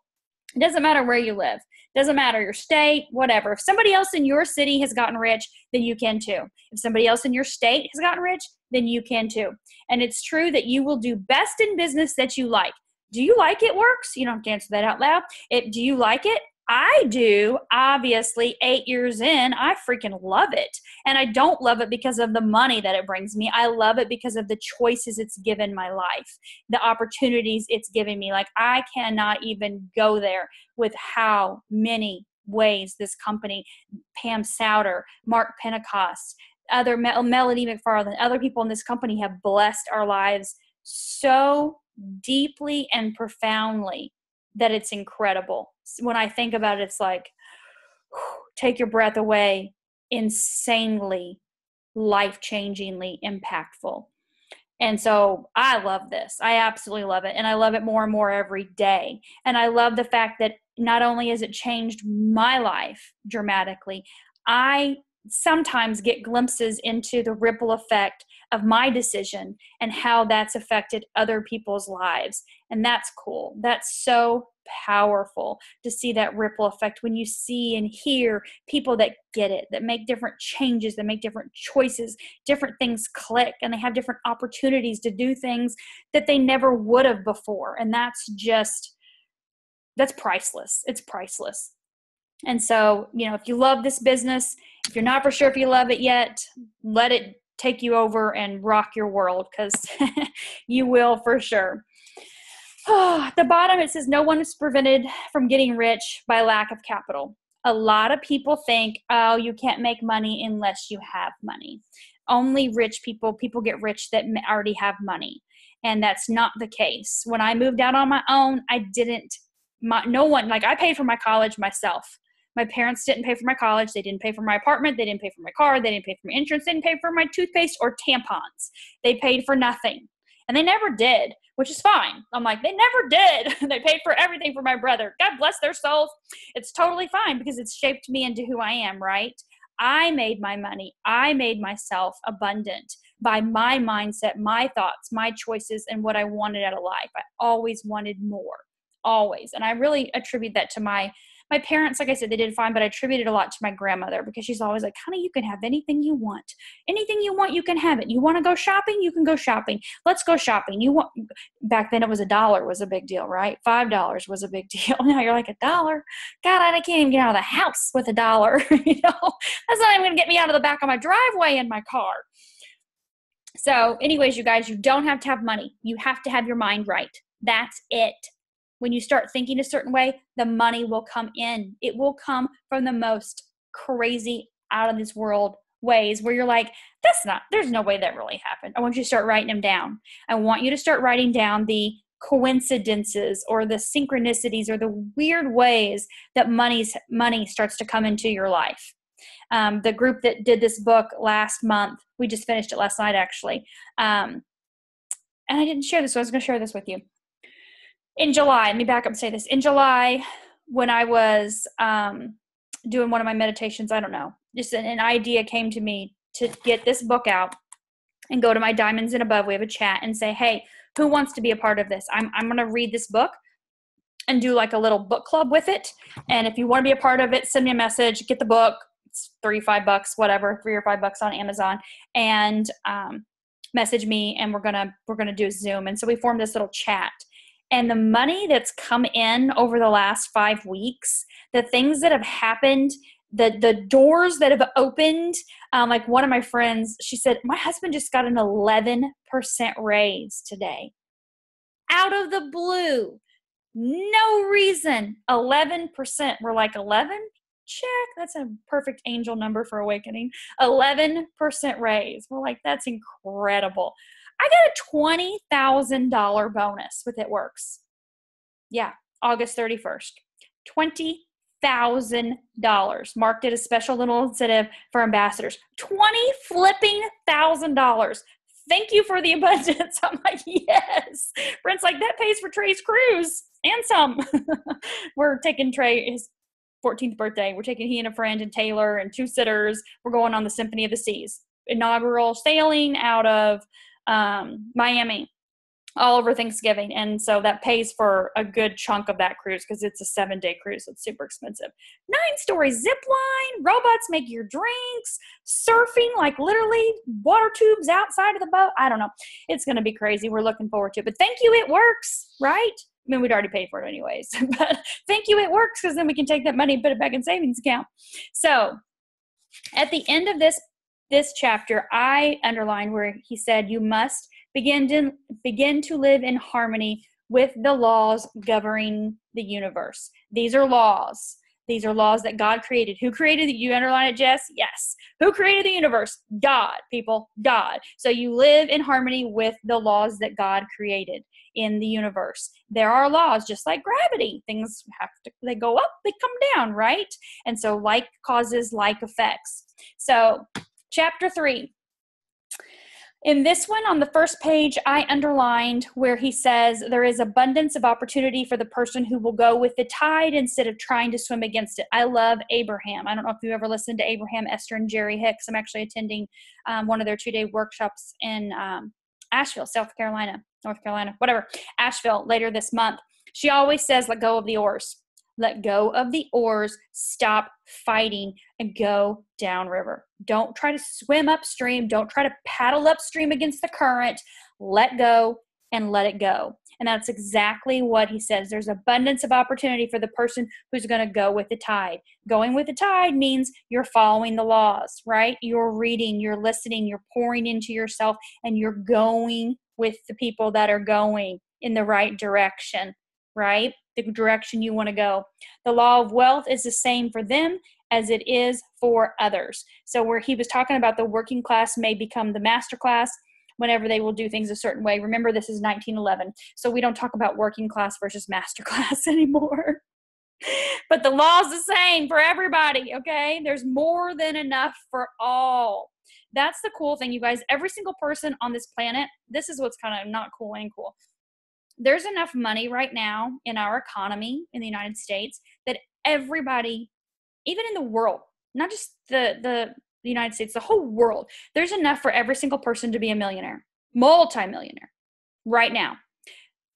It doesn't matter where you live. It doesn't matter your state, whatever. If somebody else in your city has gotten rich, then you can too. If somebody else in your state has gotten rich, then you can too. And it's true that you will do best in business that you like. Do you like it works? You don't have to answer that out loud. Do you like it? I do. Obviously, 8 years in, I freaking love it. And I don't love it because of the money that it brings me. I love it because of the choices it's given my life, the opportunities it's given me. Like, I cannot even go there with how many ways this company, Pam Souter, Mark Pentecost, other Melody McFarland, other people in this company have blessed our lives so deeply and profoundly that it's incredible. When I think about it, it's like, take your breath away, insanely, life-changingly impactful. And so I love this. I absolutely love it. And I love it more and more every day. And I love the fact that not only has it changed my life dramatically, I sometimes get glimpses into the ripple effect of my decision and how that's affected other people's lives. And that's cool. That's so powerful to see that ripple effect when you see and hear people that get it, that make different changes, that make different choices, different things click, and they have different opportunities to do things that they never would have before. And that's priceless. It's priceless. And so, you know, if you love this business, if you're not for sure if you love it yet, let it take you over and rock your world, because you will for sure. At the bottom, it says no one is prevented from getting rich by lack of capital. A lot of people think, oh, you can't make money unless you have money. Only rich people get rich that already have money. And that's not the case. When I moved out on my own, I paid for my college myself. My parents didn't pay for my college. They didn't pay for my apartment. They didn't pay for my car. They didn't pay for my insurance. They didn't pay for my toothpaste or tampons. They paid for nothing. And they never did, which is fine. I'm like, they never did. They paid for everything for my brother. God bless their souls. It's totally fine because it's shaped me into who I am, right? I made my money. I made myself abundant by my mindset, my thoughts, my choices, and what I wanted out of life. I always wanted more, always. And I really attribute that to my My parents, like I said, they did fine, but I attributed a lot to my grandmother because she's always like, honey, you can have anything you want. Anything you want, you can have it. You want to go shopping? You can go shopping. Let's go shopping. Back then it was $1 was a big deal, right? $5 was a big deal. Now you're like, $1? God, I can't even get out of the house with $1. That's not even going to get me out of the back of my driveway in my car. So anyways, you guys, you don't have to have money. You have to have your mind right. That's it. When you start thinking a certain way, the money will come in. It will come from the most crazy, out of this world ways where you're like, there's no way that really happened. I want you to start writing them down. I want you to start writing down the coincidences or the synchronicities or the weird ways that money starts to come into your life. The group that did this book last month, we just finished it last night actually. And I didn't share this, so I was going to share this with you. In July, let me back up and say this. In July, when I was doing one of my meditations, I don't know, just an idea came to me to get this book out and go to my Diamonds and Above. We have a chat and say, hey, who wants to be a part of this? I'm going to read this book and do like a little book club with it. And if you want to be a part of it, send me a message, get the book. It's $5, whatever, $3 or $5 on Amazon, and message me, and we're gonna do a Zoom. And so we formed this little chat. And the money that's come in over the last 5 weeks, the things that have happened, the doors that have opened, like one of my friends, she said, my husband just got an 11% raise today. Out of the blue. No reason. 11%. We're like, 11? Check. That's a perfect angel number for awakening. 11% raise. We're like, that's incredible. I got a $20,000 bonus with It Works. Yeah, August 31st. $20,000. Mark did a special little incentive for ambassadors. $20,000. Thank you for the abundance. I'm like, yes. Brent's like, that pays for Trey's cruise and some. We're taking Trey his 14th birthday. We're taking he and a friend and Taylor and 2 sitters. We're going on the Symphony of the Seas. Inaugural sailing out of Miami all over Thanksgiving. And so that pays for a good chunk of that cruise because it's a 7-day cruise. So it's super expensive. 9-story zip line, robots make your drinks, surfing, like literally water tubes outside of the boat. I don't know. It's going to be crazy. We're looking forward to it. But thank you, It Works, right? I mean, we'd already paid for it anyways. But thank you, It Works, because then we can take that money and put it back in savings account. So at the end of this chapter, I underlined where he said, you must begin to live in harmony with the laws governing the universe. These are laws. These are laws that God created. Who created it? You underline it, Jess? Yes. Who created the universe? God, people. God. So you live in harmony with the laws that God created in the universe. There are laws, just like gravity. Things they go up, they come down, right? And so like causes like effects. So chapter 3. In this one, on the first page, I underlined where he says there is abundance of opportunity for the person who will go with the tide instead of trying to swim against it. I love Abraham. I don't know if you ever listened to Abraham, Esther, and Jerry Hicks. I'm actually attending one of their 2-day workshops in Asheville, North Carolina, whatever, Asheville later this month. She always says, let go of the oars. Let go of the oars, stop fighting, and go downriver. Don't try to swim upstream. Don't try to paddle upstream against the current. Let go and let it go. And that's exactly what he says. There's abundance of opportunity for the person who's going to go with the tide. Going with the tide means you're following the laws, right? You're reading, you're listening, you're pouring into yourself, and you're going with the people that are going in the right direction, right? The direction you want to go. The law of wealth is the same for them as it is for others. So where he was talking about the working class may become the master class whenever they will do things a certain way. Remember, this is 1911. So we don't talk about working class versus master class anymore. But the law is the same for everybody, okay? There's more than enough for all. That's the cool thing, you guys. Every single person on this planet, this is what's kind of not cool and cool. There's enough money right now in our economy in the United States that everybody, even in the world, not just the United States, the whole world, there's enough for every single person to be a millionaire, multi-millionaire right now.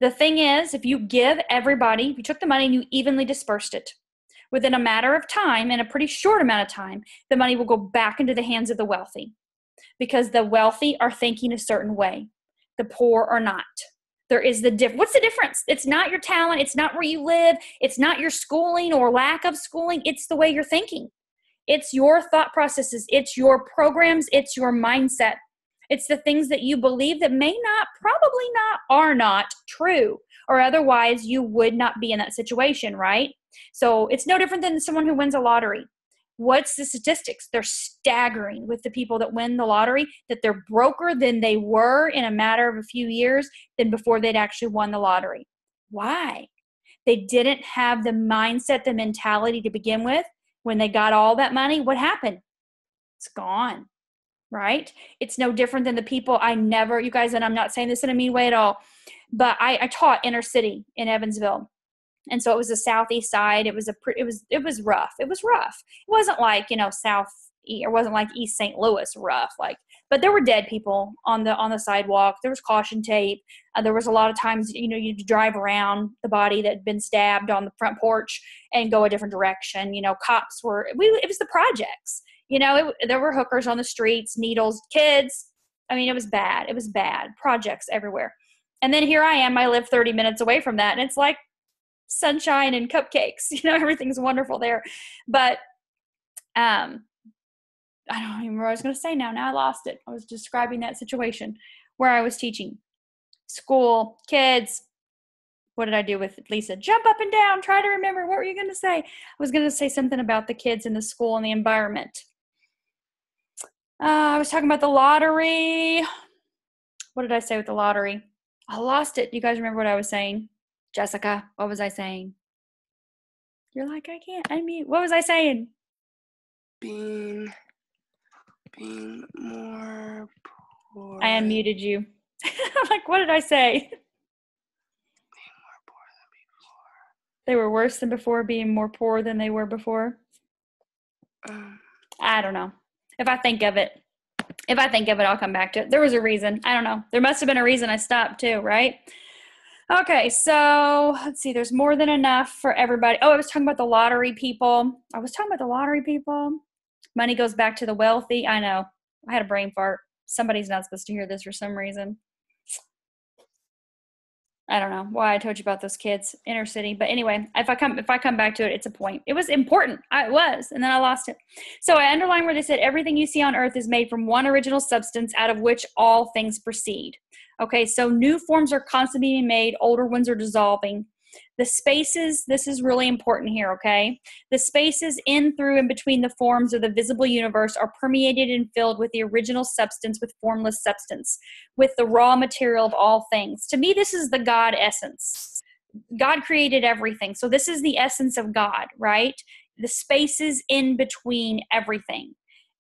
The thing is, if you give everybody, if you took the money and you evenly dispersed it, within a matter of time, in a pretty short amount of time, the money will go back into the hands of the wealthy, because the wealthy are thinking a certain way. The poor are not. There is what's the difference? It's not your talent. It's not where you live. It's not your schooling or lack of schooling. It's the way you're thinking. It's your thought processes. It's your programs. It's your mindset. It's the things that you believe that may not, probably not, are not true, or otherwise you would not be in that situation, right? So it's no different than someone who wins a lottery. What's the statistics? They're staggering with the people that win the lottery, that they're broker than they were in a matter of a few years than before they'd actually won the lottery. Why? They didn't have the mindset, the mentality to begin with. When they got all that money, what happened? It's gone, right? It's no different than the people you guys, and I'm not saying this in a mean way at all, but I taught inner city in Evansville. And so it was the southeast side. It was rough. It was rough. It wasn't like, it wasn't like East St. Louis rough, but there were dead people on the sidewalk. There was caution tape. There was a lot of times, you'd drive around the body that had been stabbed on the front porch and go a different direction. Cops it was the projects, there were hookers on the streets, needles, kids. I mean, it was bad. It was bad. Projects everywhere. And then here I am, I live 30 minutes away from that. And it's like sunshine and cupcakes, everything's wonderful there. But, I don't even remember what I was going to say now. Now I lost it. I was describing that situation where I was teaching school, kids. What did I do with Lisa? Jump up and down. Try to remember. What were you going to say? I was going to say something about the kids in the school and the environment. I was talking about the lottery. What did I say with the lottery? I lost it. Do you guys remember what I was saying? Jessica, what was I saying? You're like, I can't unmute. What was I saying?
Being more poor.
I unmuted you. I'm like, what did I say?
Being more poor than before.
They were worse than before, being more poor than they were before. I don't know. If I think of it, I'll come back to it. There was a reason. I don't know. There must have been a reason I stopped too, right? Okay, so let's see. There's more than enough for everybody. Oh, I was talking about the lottery people. Money goes back to the wealthy. I know. I had a brain fart. Somebody's not supposed to hear this for some reason. I don't know why I told you about those kids, inner city. But anyway, if I come back to it, it's a point. It was important. It was, and then I lost it. So I underlined where they said everything you see on earth is made from one original substance out of which all things proceed. Okay, so new forms are constantly being made. Older ones are dissolving. The spaces, this is really important here, okay? The spaces in, through, and between the forms of the visible universe are permeated and filled with the original substance, with formless substance, with the raw material of all things. To me, this is the God essence. God created everything. So this is the essence of God, right? The spaces in between everything,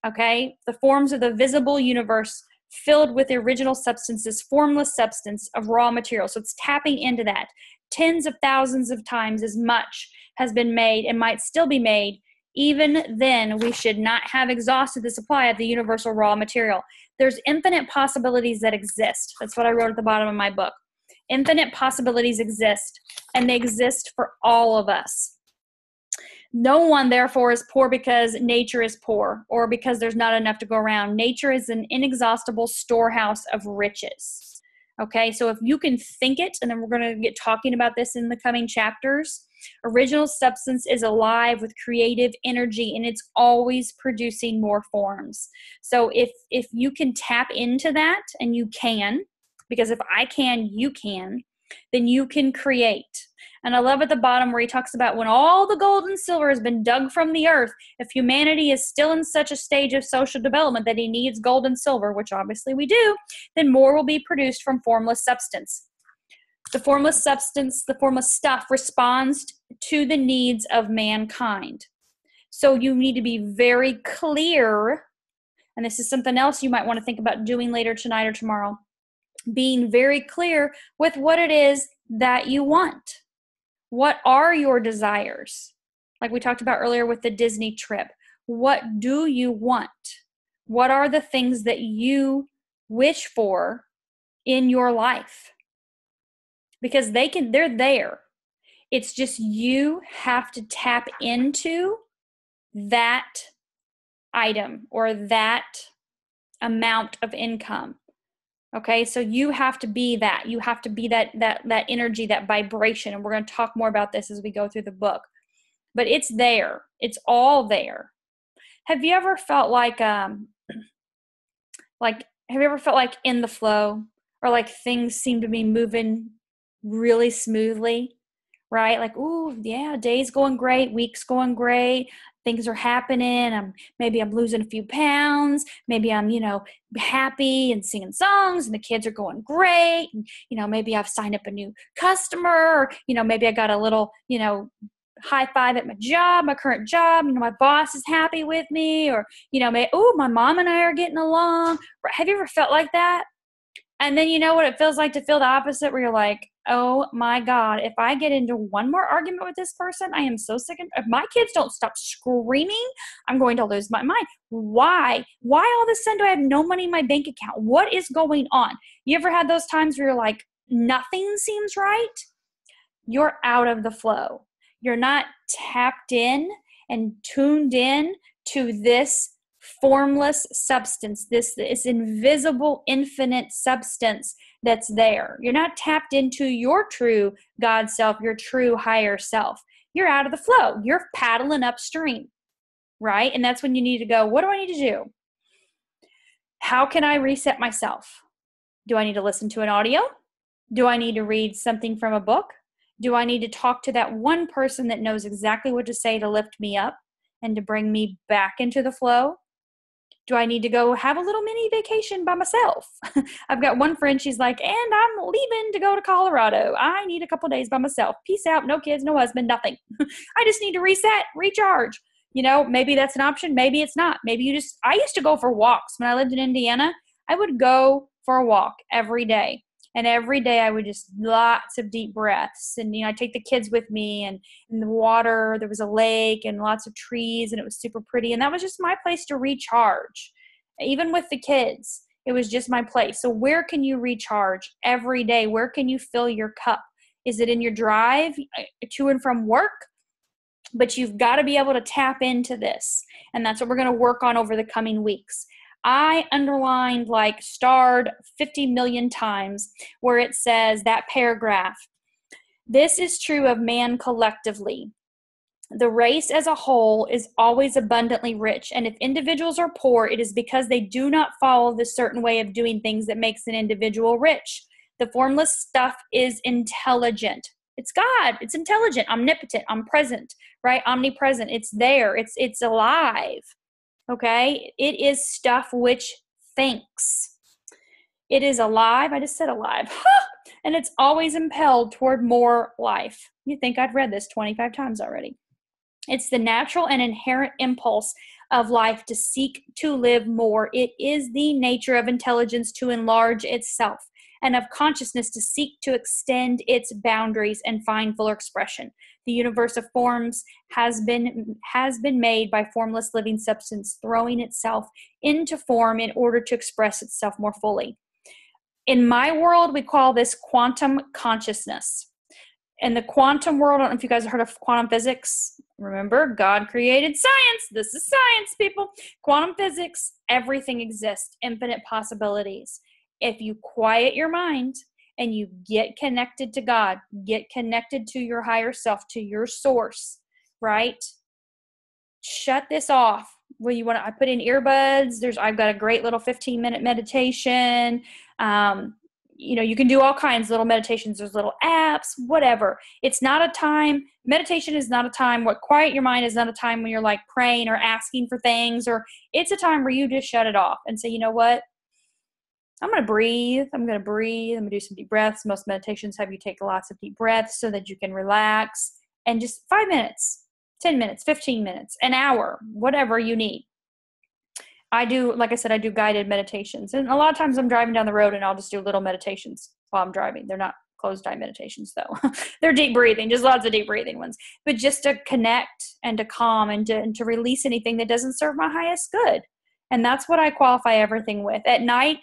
okay? The forms of the visible universe filled with the original substances, formless substance of raw material. So it's tapping into that. Tens of thousands of times as much has been made and might still be made. Even then, we should not have exhausted the supply of the universal raw material. There's infinite possibilities that exist. That's what I wrote at the bottom of my book. Infinite possibilities exist, and they exist for all of us. No one, therefore, is poor because nature is poor or because there's not enough to go around. Nature is an inexhaustible storehouse of riches. Okay, so if you can think it, and then we're going to get talking about this in the coming chapters, original substance is alive with creative energy, and it's always producing more forms. So if you can tap into that, and you can, because if I can, you can, then you can create. And I love at the bottom where he talks about when all the gold and silver has been dug from the earth, if humanity is still in such a stage of social development that he needs gold and silver, which obviously we do, then more will be produced from formless substance. The formless substance, the formless stuff responds to the needs of mankind. So you need to be very clear, and this is something else you might want to think about doing later tonight or tomorrow, being very clear with what it is that you want. What are your desires? Like we talked about earlier with the Disney trip. What do you want? What are the things that you wish for in your life? Because they're there. It's just you have to tap into that item or that amount of income. Okay, so you have to be that. You have to be that energy, that vibration. And we're going to talk more about this as we go through the book. But it's there. It's all there. Have you ever felt like have you ever felt like in the flow, or like things seem to be moving really smoothly, right? Like, ooh, yeah, day's going great, week's going great, things are happening. Maybe I'm losing a few pounds. Maybe I'm, happy and singing songs, and the kids are going great. And, maybe I've signed up a new customer, or, maybe I got a little, high five at my job, my current job. My boss is happy with me, or, my mom and I are getting along. Have you ever felt like that? And then you know what it feels like to feel the opposite, where you're like, oh my God, if I get into one more argument with this person, I am so sick. If my kids don't stop screaming, I'm going to lose my mind. Why? Why all of a sudden do I have no money in my bank account? What is going on? You ever had those times where you're like, nothing seems right? You're out of the flow. You're not tapped in and tuned in to this formless substance, this invisible, infinite substance that's there. You're not tapped into your true God self, your true higher self. You're out of the flow. You're paddling upstream, right? And that's when you need to go, what do I need to do? How can I reset myself? Do I need to listen to an audio? Do I need to read something from a book? Do I need to talk to that one person that knows exactly what to say to lift me up and to bring me back into the flow? Do I need to go have a little mini vacation by myself? I've got one friend, she's like, and I'm leaving to go to Colorado. I need a couple days by myself. Peace out, no kids, no husband, nothing. I just need to reset, recharge. Maybe that's an option. Maybe it's not. I used to go for walks. When I lived in Indiana, I would go for a walk every day. And every day I would just lots of deep breaths. And, I'd take the kids with me, and in the water, there was a lake and lots of trees, and it was super pretty. And that was just my place to recharge. Even with the kids, it was just my place. So where can you recharge every day? Where can you fill your cup? Is it in your drive to and from work? But you've got to be able to tap into this. And that's what we're going to work on over the coming weeks. I underlined, starred 50 million times where it says that paragraph. This is true of man collectively. The race as a whole is always abundantly rich. And if individuals are poor, it is because they do not follow the certain way of doing things that makes an individual rich. The formless stuff is intelligent. It's God. It's intelligent, omnipotent, omnipresent, right? Omnipresent. It's there. It's alive. Okay? It is stuff which thinks. It is alive. I just said alive. And it's always impelled toward more life. You think I've read this 25 times already. It's the natural and inherent impulse of life to seek to live more. It is the nature of intelligence to enlarge itself, and of consciousness to seek to extend its boundaries and find fuller expression. The universe of forms has been made by formless living substance throwing itself into form in order to express itself more fully. In my world, we call this quantum consciousness. In the quantum world, I don't know if you guys have heard of quantum physics. Remember, God created science. This is science, people. Quantum physics, everything exists, infinite possibilities. If you quiet your mind and you get connected to God, get connected to your higher self, to your source, right? Shut this off. I put in earbuds. I've got a great little 15-minute meditation. You can do all kinds of little meditations. There's little apps, whatever. It's not a time. Meditation is not a time. Quiet your mind is not a time when you're praying or asking for things, or it's a time where you just shut it off and say, you know what? I'm going to breathe. I'm going to do some deep breaths. Most meditations have you take lots of deep breaths so that you can relax. And just 5 minutes, 10 minutes, 15 minutes, an hour, whatever you need. I do guided meditations. And a lot of times I'm driving down the road and I'll just do little meditations while I'm driving. They're not closed-eye meditations, though. They're deep breathing, just lots of deep breathing ones. But just to connect and to calm and to release anything that doesn't serve my highest good. And that's what I qualify everything with. At night,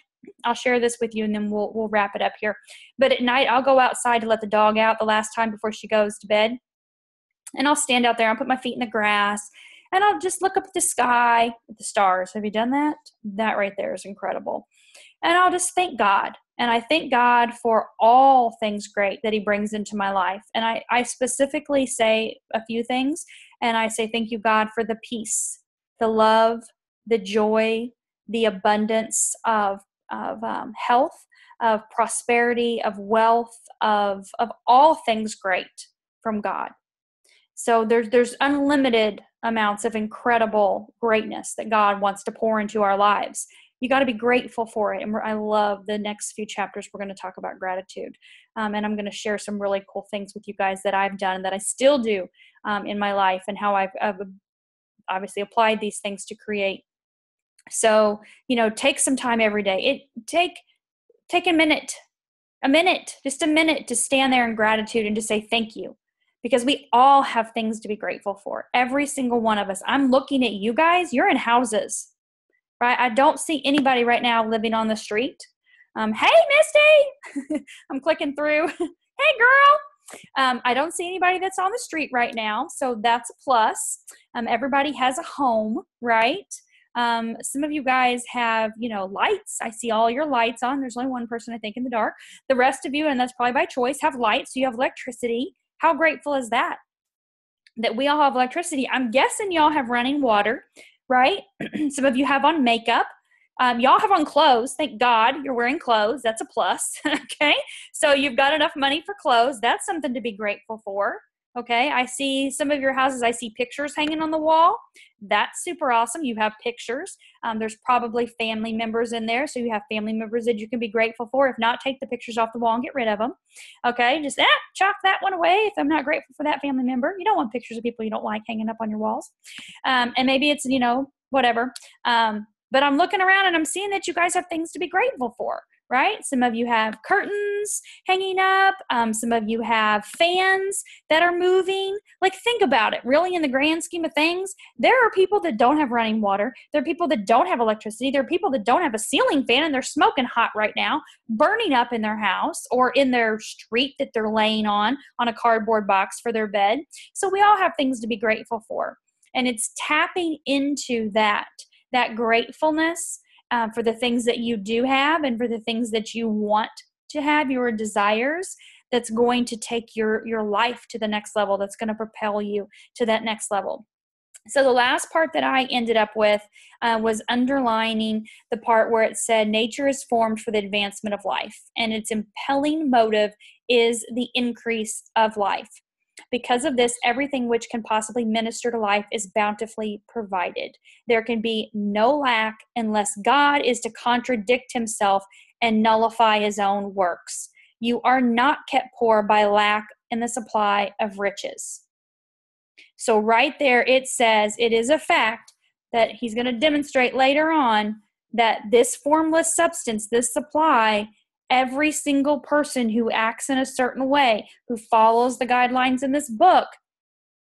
I'll share this with you and then we'll wrap it up here. But at night, I'll go outside to let the dog out the last time before she goes to bed. And I'll stand out there, I'll put my feet in the grass, and I'll just look up at the sky, at the stars. Have you done that? That right there is incredible. And I'll just thank God. And I thank God for all things great that he brings into my life. And I specifically say a few things. And I say, thank you, God, for the peace, the love, the joy, the abundance of health, of prosperity, of wealth, of all things great from God. So there's unlimited amounts of incredible greatness that God wants to pour into our lives. You got to be grateful for it. And I love the next few chapters. We're going to talk about gratitude. And I'm going to share some really cool things with you guys that I've done, that I still do in my life, and how I've obviously applied these things to create. So, take some time every day. Take a minute, just a minute to stand there in gratitude and to say thank you. Because we all have things to be grateful for. Every single one of us. I'm looking at you guys. You're in houses, right? I don't see anybody right now living on the street. Hey, Misty. I'm clicking through. Hey, girl. I don't see anybody that's on the street right now. So that's a plus. Everybody has a home, right? Some of you guys have, lights. I see all your lights on. There's only one person, I think, in the dark. The rest of you, and that's probably by choice, have lights. So you have electricity. How grateful is that we all have electricity? I'm guessing y'all have running water, right? Some of you have on makeup. Y'all have on clothes. Thank God you're wearing clothes. That's a plus. Okay. So you've got enough money for clothes. That's something to be grateful for. Okay. I see some of your houses. I see pictures hanging on the wall. That's super awesome. You have pictures. There's probably family members in there. So you have family members that you can be grateful for. If not, take the pictures off the wall and get rid of them. Okay. Just chalk that one away. If I'm not grateful for that family member, you don't want pictures of people you don't like hanging up on your walls. And maybe it's, whatever. But I'm looking around and I'm seeing that you guys have things to be grateful for, right? Some of you have curtains hanging up. Some of you have fans that are moving. Like, think about it. Really, in the grand scheme of things, there are people that don't have running water. There are people that don't have electricity. There are people that don't have a ceiling fan and they're smoking hot right now, burning up in their house or in their street that they're laying on a cardboard box for their bed. So we all have things to be grateful for. And it's tapping into that gratefulness for the things that you do have and for the things that you want to have, your desires, that's going to take your life to the next level, that's going to propel you to that next level. So the last part that I ended up with was underlining the part where it said nature is formed for the advancement of life, and its impelling motive is the increase of life. Because of this, everything which can possibly minister to life is bountifully provided. There can be no lack unless God is to contradict himself and nullify his own works. You are not kept poor by lack in the supply of riches. So right there it says it is a fact that he's going to demonstrate later on that this formless substance, this supply, every single person who acts in a certain way, who follows the guidelines in this book,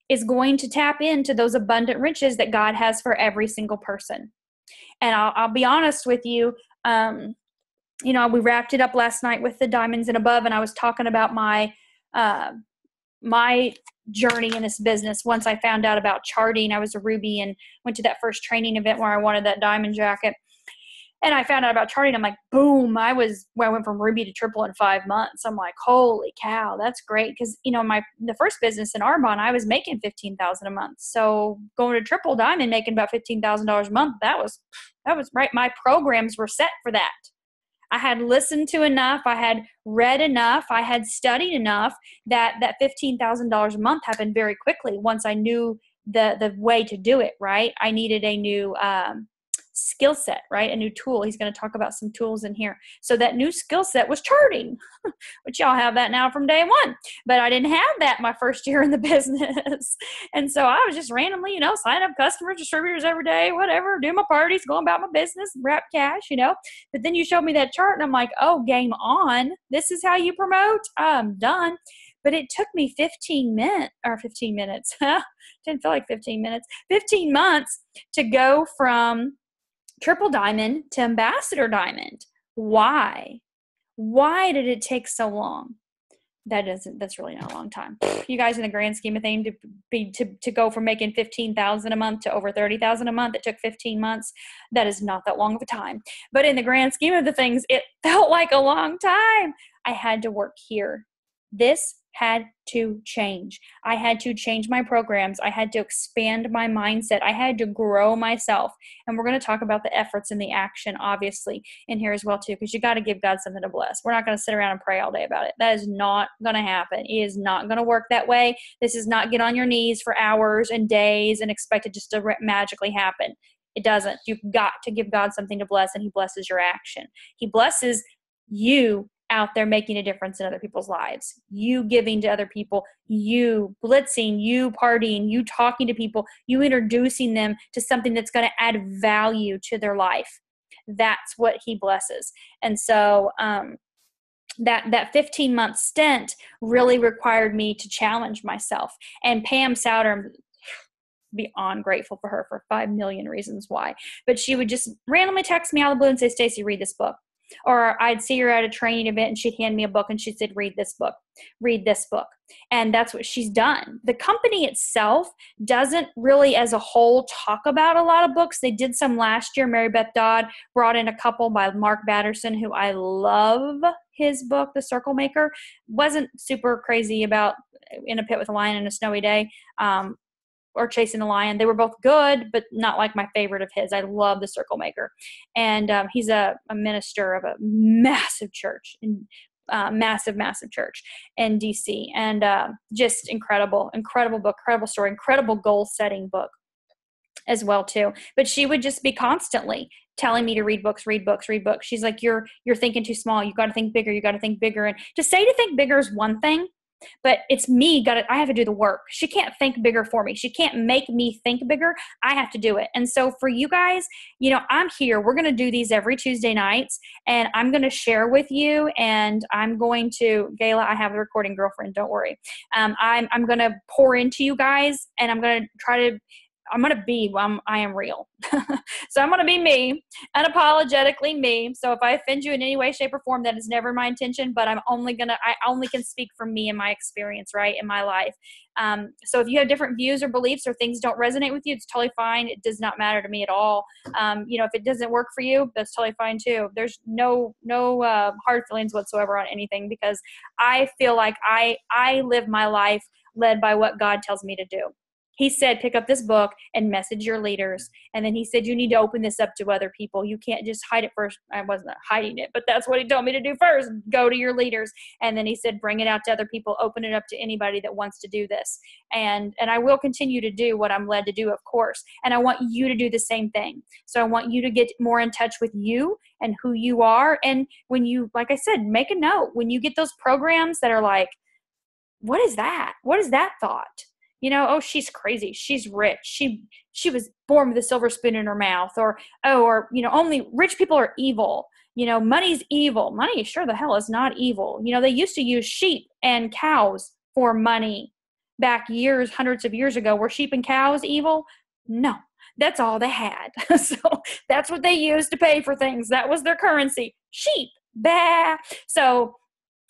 is going to tap into those abundant riches that God has for every single person. And I'll be honest with you, we wrapped it up last night with the Diamonds and Above, and I was talking about my journey in this business. Once I found out about charting, I was a Ruby and went to that first training event where I wanted that diamond jacket. And I found out about charting. I'm like, boom, I went from Ruby to Triple in 5 months. I'm like, holy cow, that's great. Because, the first business in Arbonne, I was making $15,000 a month. So going to Triple Diamond, making about $15,000 a month, that was right. My programs were set for that. I had listened to enough. I had read enough. I had studied enough that $15,000 a month happened very quickly once I knew the way to do it, right? I needed a new skill set, right? A new tool. He's going to talk about some tools in here. So that new skill set was charting, which y'all have that now from day one. But I didn't have that my first year in the business. And so I was just randomly, signing up customers, distributors every day, whatever, doing my parties, going about my business, wrap cash, But then you showed me that chart and I'm like, oh, game on. This is how you promote? I'm done. But it took me 15 minutes. Didn't feel like 15 minutes. 15 months to go from Triple Diamond to Ambassador Diamond. Why? Why did it take so long? That's really not a long time. You guys, in the grand scheme of things, to go from making $15,000 a month to over $30,000 a month, it took 15 months. That is not that long of a time. But in the grand scheme of the things, it felt like a long time. I had to work here. This had to change. I had to change my programs. I had to expand my mindset. I had to grow myself. And we're going to talk about the efforts and the action, obviously, in here as well, too, because you got to give God something to bless. We're not going to sit around and pray all day about it. That is not going to happen. It is not going to work that way. This is not get on your knees for hours and days and expect it just to magically happen. It doesn't. You've got to give God something to bless, and he blesses your action. He blesses you out there making a difference in other people's lives, you giving to other people, you blitzing, you partying, you talking to people, you introducing them to something that's going to add value to their life. That's what he blesses. And so that 15-month stint really required me to challenge myself. And Pam Souter, I'm beyond grateful for her for 5 million reasons why, but she would just randomly text me out of the blue and say, Stacy, read this book. Or I'd see her at a training event and she'd hand me a book and she said, read this book. And that's what she's done. The company itself doesn't really as a whole talk about a lot of books. They did some last year. Mary Beth Dodd brought in a couple by Mark Batterson, who I love his book, The Circle Maker. Wasn't super crazy about In a Pit with a Lion and a Snowy Day. Or Chasing the Lion. They were both good, but not like my favorite of his. I love The Circle Maker. And he's a minister of a massive church, massive church in DC. And just incredible book, incredible story, incredible goal-setting book as well, too. But she would just be constantly telling me to read books. She's like, you're thinking too small. You got to think bigger. And to say to think bigger is one thing, but it's me, I have to do the work. She can't think bigger for me. She can't make me think bigger. I have to do it. And so for you guys, I'm here. We're going to do these every Tuesday nights, and I'm going to share with you, and I'm going to, Gayla, I have a recording girlfriend. Don't worry. I'm going to pour into you guys, and I'm going to I am real. So I'm going to be me, unapologetically me. So if I offend you in any way, shape, or form, that is never my intention, but I only can speak from me and my experience, right, in my life. So if you have different views or beliefs or things don't resonate with you, it's totally fine. It does not matter to me at all. If it doesn't work for you, that's totally fine too. There's no hard feelings whatsoever on anything, because I feel like I live my life led by what God tells me to do. He said, pick up this book and message your leaders. And then he said, you need to open this up to other people. You can't just hide it first. I wasn't hiding it, but that's what he told me to do first. Go to your leaders. And then he said, bring it out to other people. Open it up to anybody that wants to do this. And I will continue to do what I'm led to do, of course. And I want you to do the same thing. So I want you to get more in touch with you and who you are. And when you, like I said, make a note. When you get those programs that are like, what is that? What is that thought? Oh, she's crazy. She's rich. She was born with a silver spoon in her mouth. Or only rich people are evil. Money's evil. Money sure the hell is not evil. They used to use sheep and cows for money back hundreds of years ago. Were sheep and cows evil? No, that's all they had. So that's what they used to pay for things. That was their currency. Sheep. Bah. So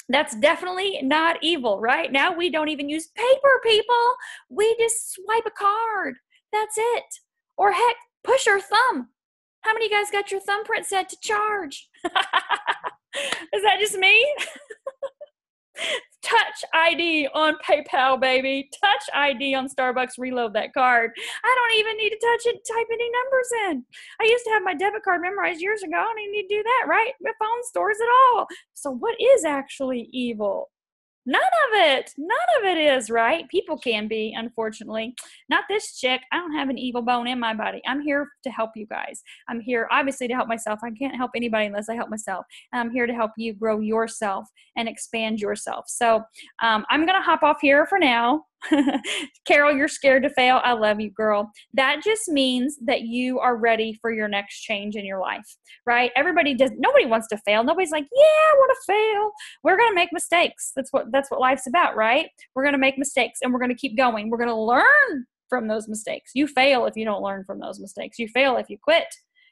that's definitely not evil, right? Now we don't even use paper, people. We just swipe a card. That's it. Or heck, push our thumb. How many of you guys got your thumbprint set to charge? Is that just me? Touch ID on PayPal, baby. Touch ID on Starbucks. Reload that card. I don't even need to touch it, type any numbers in. I used to have my debit card memorized years ago. I don't even need to do that, right? My phone stores it all. So what is actually evil? None of it is, right? People can be, unfortunately. Not this chick. I don't have an evil bone in my body. I'm here to help you guys. I'm here, obviously, to help myself. I can't help anybody unless I help myself. And I'm here to help you grow yourself and expand yourself. So I'm going to hop off here for now. Carol, you're scared to fail. I love you, girl. That just means that you are ready for your next change in your life, right? Nobody wants to fail. Nobody's like, yeah, I want to fail. We're going to make mistakes. That's what life's about, right? We're going to make mistakes and we're going to keep going. We're going to learn from those mistakes. You fail if you don't learn from those mistakes. You fail if you quit,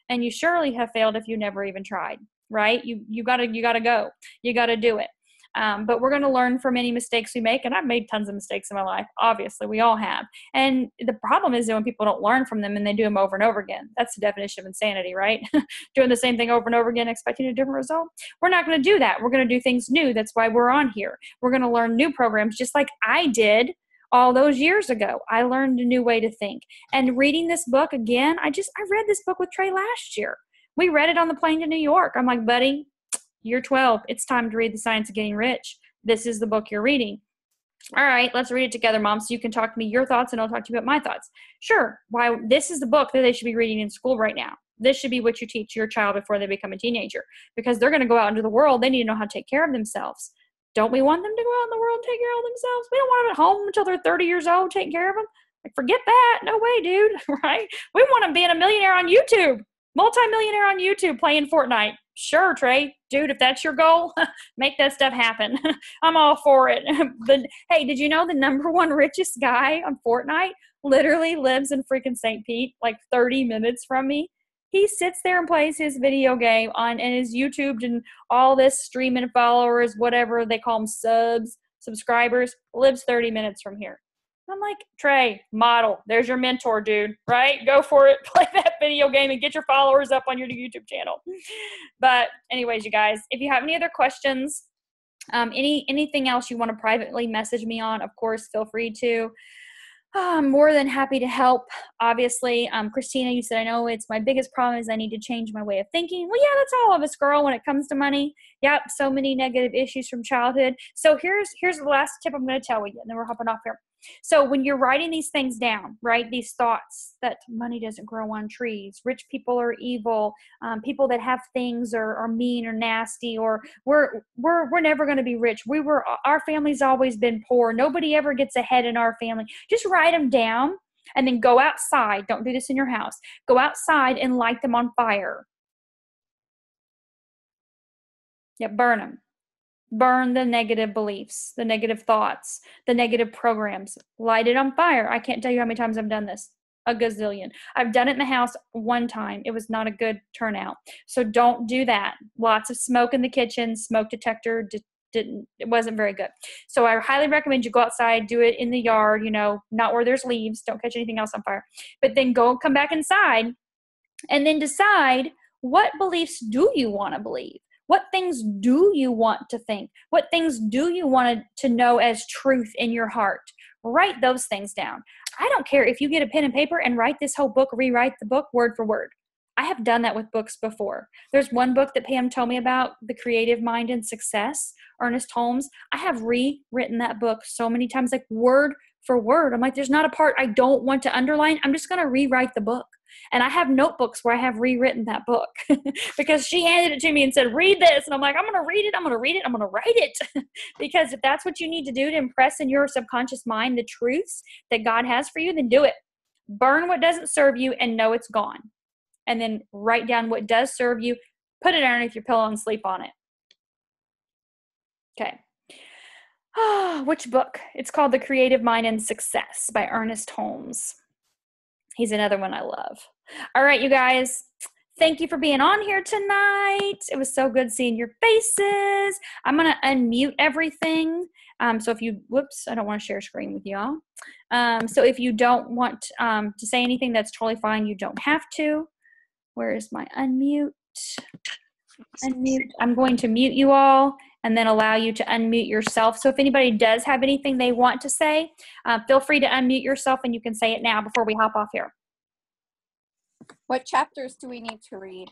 and you surely have failed if you never even tried, right? You gotta go. You gotta do it. But we're going to learn from any mistakes we make. And I've made tons of mistakes in my life. Obviously, we all have. And the problem is that when people don't learn from them and they do them over and over again. That's the definition of insanity, right? Doing the same thing over and over again, expecting a different result. We're not going to do that. We're going to do things new. That's why we're on here. We're going to learn new programs, just like I did all those years ago. I learned a new way to think. And reading this book again, I read this book with Trey last year. We read it on the plane to New York. I'm like, buddy, you're 12. It's time to read The Science of Getting Rich. This is the book you're reading. All right, let's read it together, Mom, so you can talk to me your thoughts and I'll talk to you about my thoughts. Sure. Why? This is the book that they should be reading in school right now. This should be what you teach your child before they become a teenager, because they're going to go out into the world. They need to know how to take care of themselves. Don't we want them to go out in the world and take care of themselves? We don't want them at home until they're 30 years old taking care of them. Like, forget that. No way, dude. Right? We want them being a millionaire on YouTube, multi-millionaire on YouTube playing Fortnite. Sure, Trey. Dude, if that's your goal, make that stuff happen. I'm all for it. Hey, did you know the number one richest guy on Fortnite literally lives in freaking St. Pete, like 30 minutes from me? He sits there and plays his video game and his YouTube and all this streaming followers, whatever they call them, subscribers, lives 30 minutes from here. I'm like, Trey, model. There's your mentor, dude, right? Go for it. Play that video game and get your followers up on your YouTube channel. But anyways, you guys, if you have any other questions, anything else you want to privately message me on, of course, feel free to. I'm more than happy to help. Obviously, Christina, you said, I know it's my biggest problem is I need to change my way of thinking. Well, yeah, that's all of us, girl, when it comes to money. Yep, so many negative issues from childhood. So here's the last tip I'm going to tell you, and then we're hopping off here. So when you're writing these things down, right, these thoughts that money doesn't grow on trees, rich people are evil, people that have things are mean or nasty, or we're never going to be rich. Our family's always been poor. Nobody ever gets ahead in our family. Just write them down and then go outside. Don't do this in your house. Go outside and light them on fire. Yeah, burn them. Burn the negative beliefs, the negative thoughts, the negative programs. Light it on fire. I can't tell you how many times I've done this. A gazillion. I've done it in the house one time. It was not a good turnout. So don't do that. Lots of smoke in the kitchen. Smoke detector it wasn't very good. So I highly recommend you go outside, do it in the yard, not where there's leaves. Don't catch anything else on fire. But then come back inside and then decide, what beliefs do you want to believe? What things do you want to think? What things do you want to know as truth in your heart? Write those things down. I don't care if you get a pen and paper and write this whole book, rewrite the book word for word. I have done that with books before. There's one book that Pam told me about, The Creative Mind and Success, Ernest Holmes. I have rewritten that book so many times, like word for word. I'm like, there's not a part I don't want to underline. I'm just going to rewrite the book. And I have notebooks where I have rewritten that book because she handed it to me and said, read this. And I'm like, I'm going to read it. I'm going to read it. I'm going to write it. Because if that's what you need to do to impress in your subconscious mind the truths that God has for you, then do it. Burn what doesn't serve you and know it's gone. And then write down what does serve you. Put it underneath your pillow and sleep on it. Okay. Which book? It's called The Creative Mind and Success by Ernest Holmes. He's another one I love. All right, you guys. Thank you for being on here tonight. It was so good seeing your faces. I'm going to unmute everything. So if you, I don't want to share screen with y'all. So if you don't want to say anything, that's totally fine. You don't have to. Where is my unmute? Unmute. I'm going to mute you all and then allow you to unmute yourself. So if anybody does have anything they want to say, feel free to unmute yourself and you can say it now before we hop off here.
What chapters do we need to read?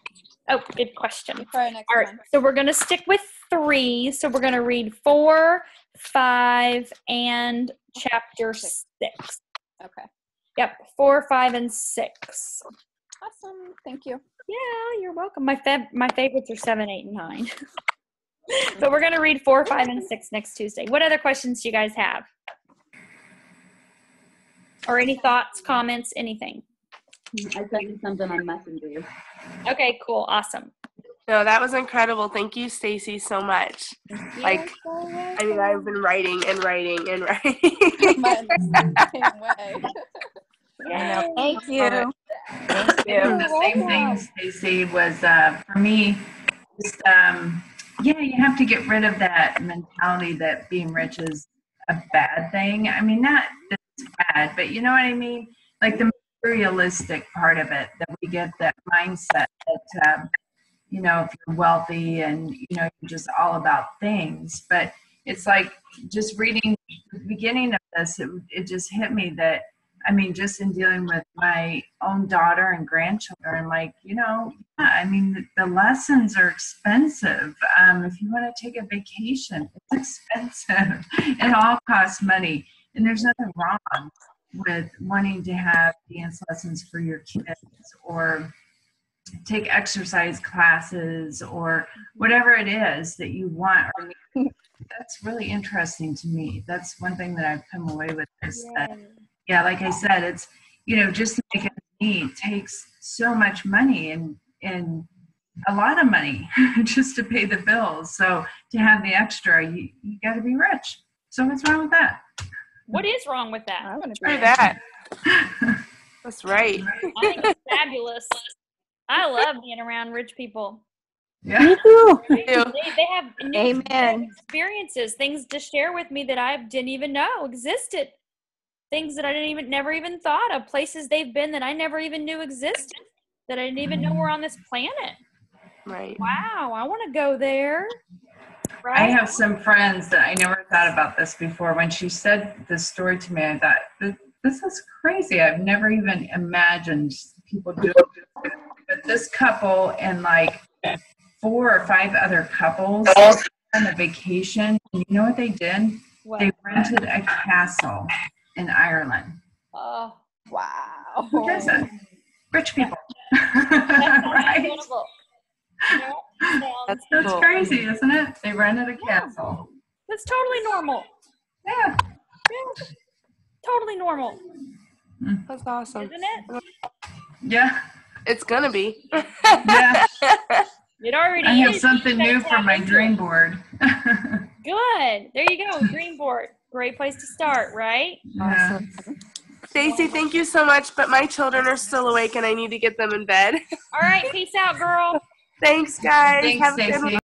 Oh, good question.
For our next
All right,
one.
so we're going to stick with 3. So we're going to read 4, 5, and chapter 6.
Okay.
Yep, 4, 5, and 6.
Awesome. Thank you.
Yeah, you're welcome. My favorites are 7, 8, and 9. But we're going to read 4, 5, and 6 next Tuesday. What other questions do you guys have? Or any thoughts, comments, anything?
I sent you something on Messenger.
Okay, cool. Awesome.
No, that was incredible. Thank you, Stacy, so much. I've been writing and writing and writing.
Same way.
I know.
Thank you.
Thank you. The same thing, Stacy, was for me.
just, yeah, you have to get rid of that mentality that being rich is a bad thing. I mean, not that it's bad, but you know what I mean? Like the materialistic part of it, that we get that mindset that, you know, if you're wealthy and, you know, you're just all about things. But it's like just reading the beginning of this, it just hit me that, I mean, just in dealing with my own daughter and grandchildren, like, you know, yeah, I mean, the lessons are expensive. If you want to take a vacation, it's expensive. It all costs money. And there's nothing wrong with wanting to have dance lessons for your kids or take exercise classes or whatever it is that you want or need. That's really interesting to me. That's one thing that I've come away with is that, yeah, like I said, it's, you know, just to make it neat takes so much money and a lot of money just to pay the bills. So to have the extra, you got to be rich. So what's wrong with that?
What is wrong with that?
I want to
True that. That's right.
I think it's fabulous. I love being around rich people.
Yeah.
Me too.
They have unique
Amen.
experiences, things to share with me that I didn't even know existed. Things that I never even thought of, places they've been that I never even knew existed, that I didn't even know were on this planet.
Right.
Wow, I want to go there. Right?
I have some friends that I never thought about this before. When she said this story to me, I thought, this is crazy. I've never even imagined people doing this. But this couple and like 4 or 5 other couples on a vacation. And you know what they did?
What?
They rented a castle in Ireland.
Oh,
Wow.
Who does it? Rich people.
that's
Right?
incredible. Yeah,
That's
That's
cool.
crazy, isn't it? They rented a castle.
that's totally normal.
Yeah.
Yeah, totally normal,
That's awesome.
isn't it?
Yeah.
It's gonna be.
Yeah.
It already
I have
is.
something
You
new
guys
for
have
my
into
dream
it.
board.
Good. There you go. Dream board. Great place to start, right?
Yeah.
Stacy, thank you so much, but my children are still awake and I need to get them in bed.
All right. Peace out, girl.
Thanks, guys.
Thanks,
Have a good
Stacey.
one.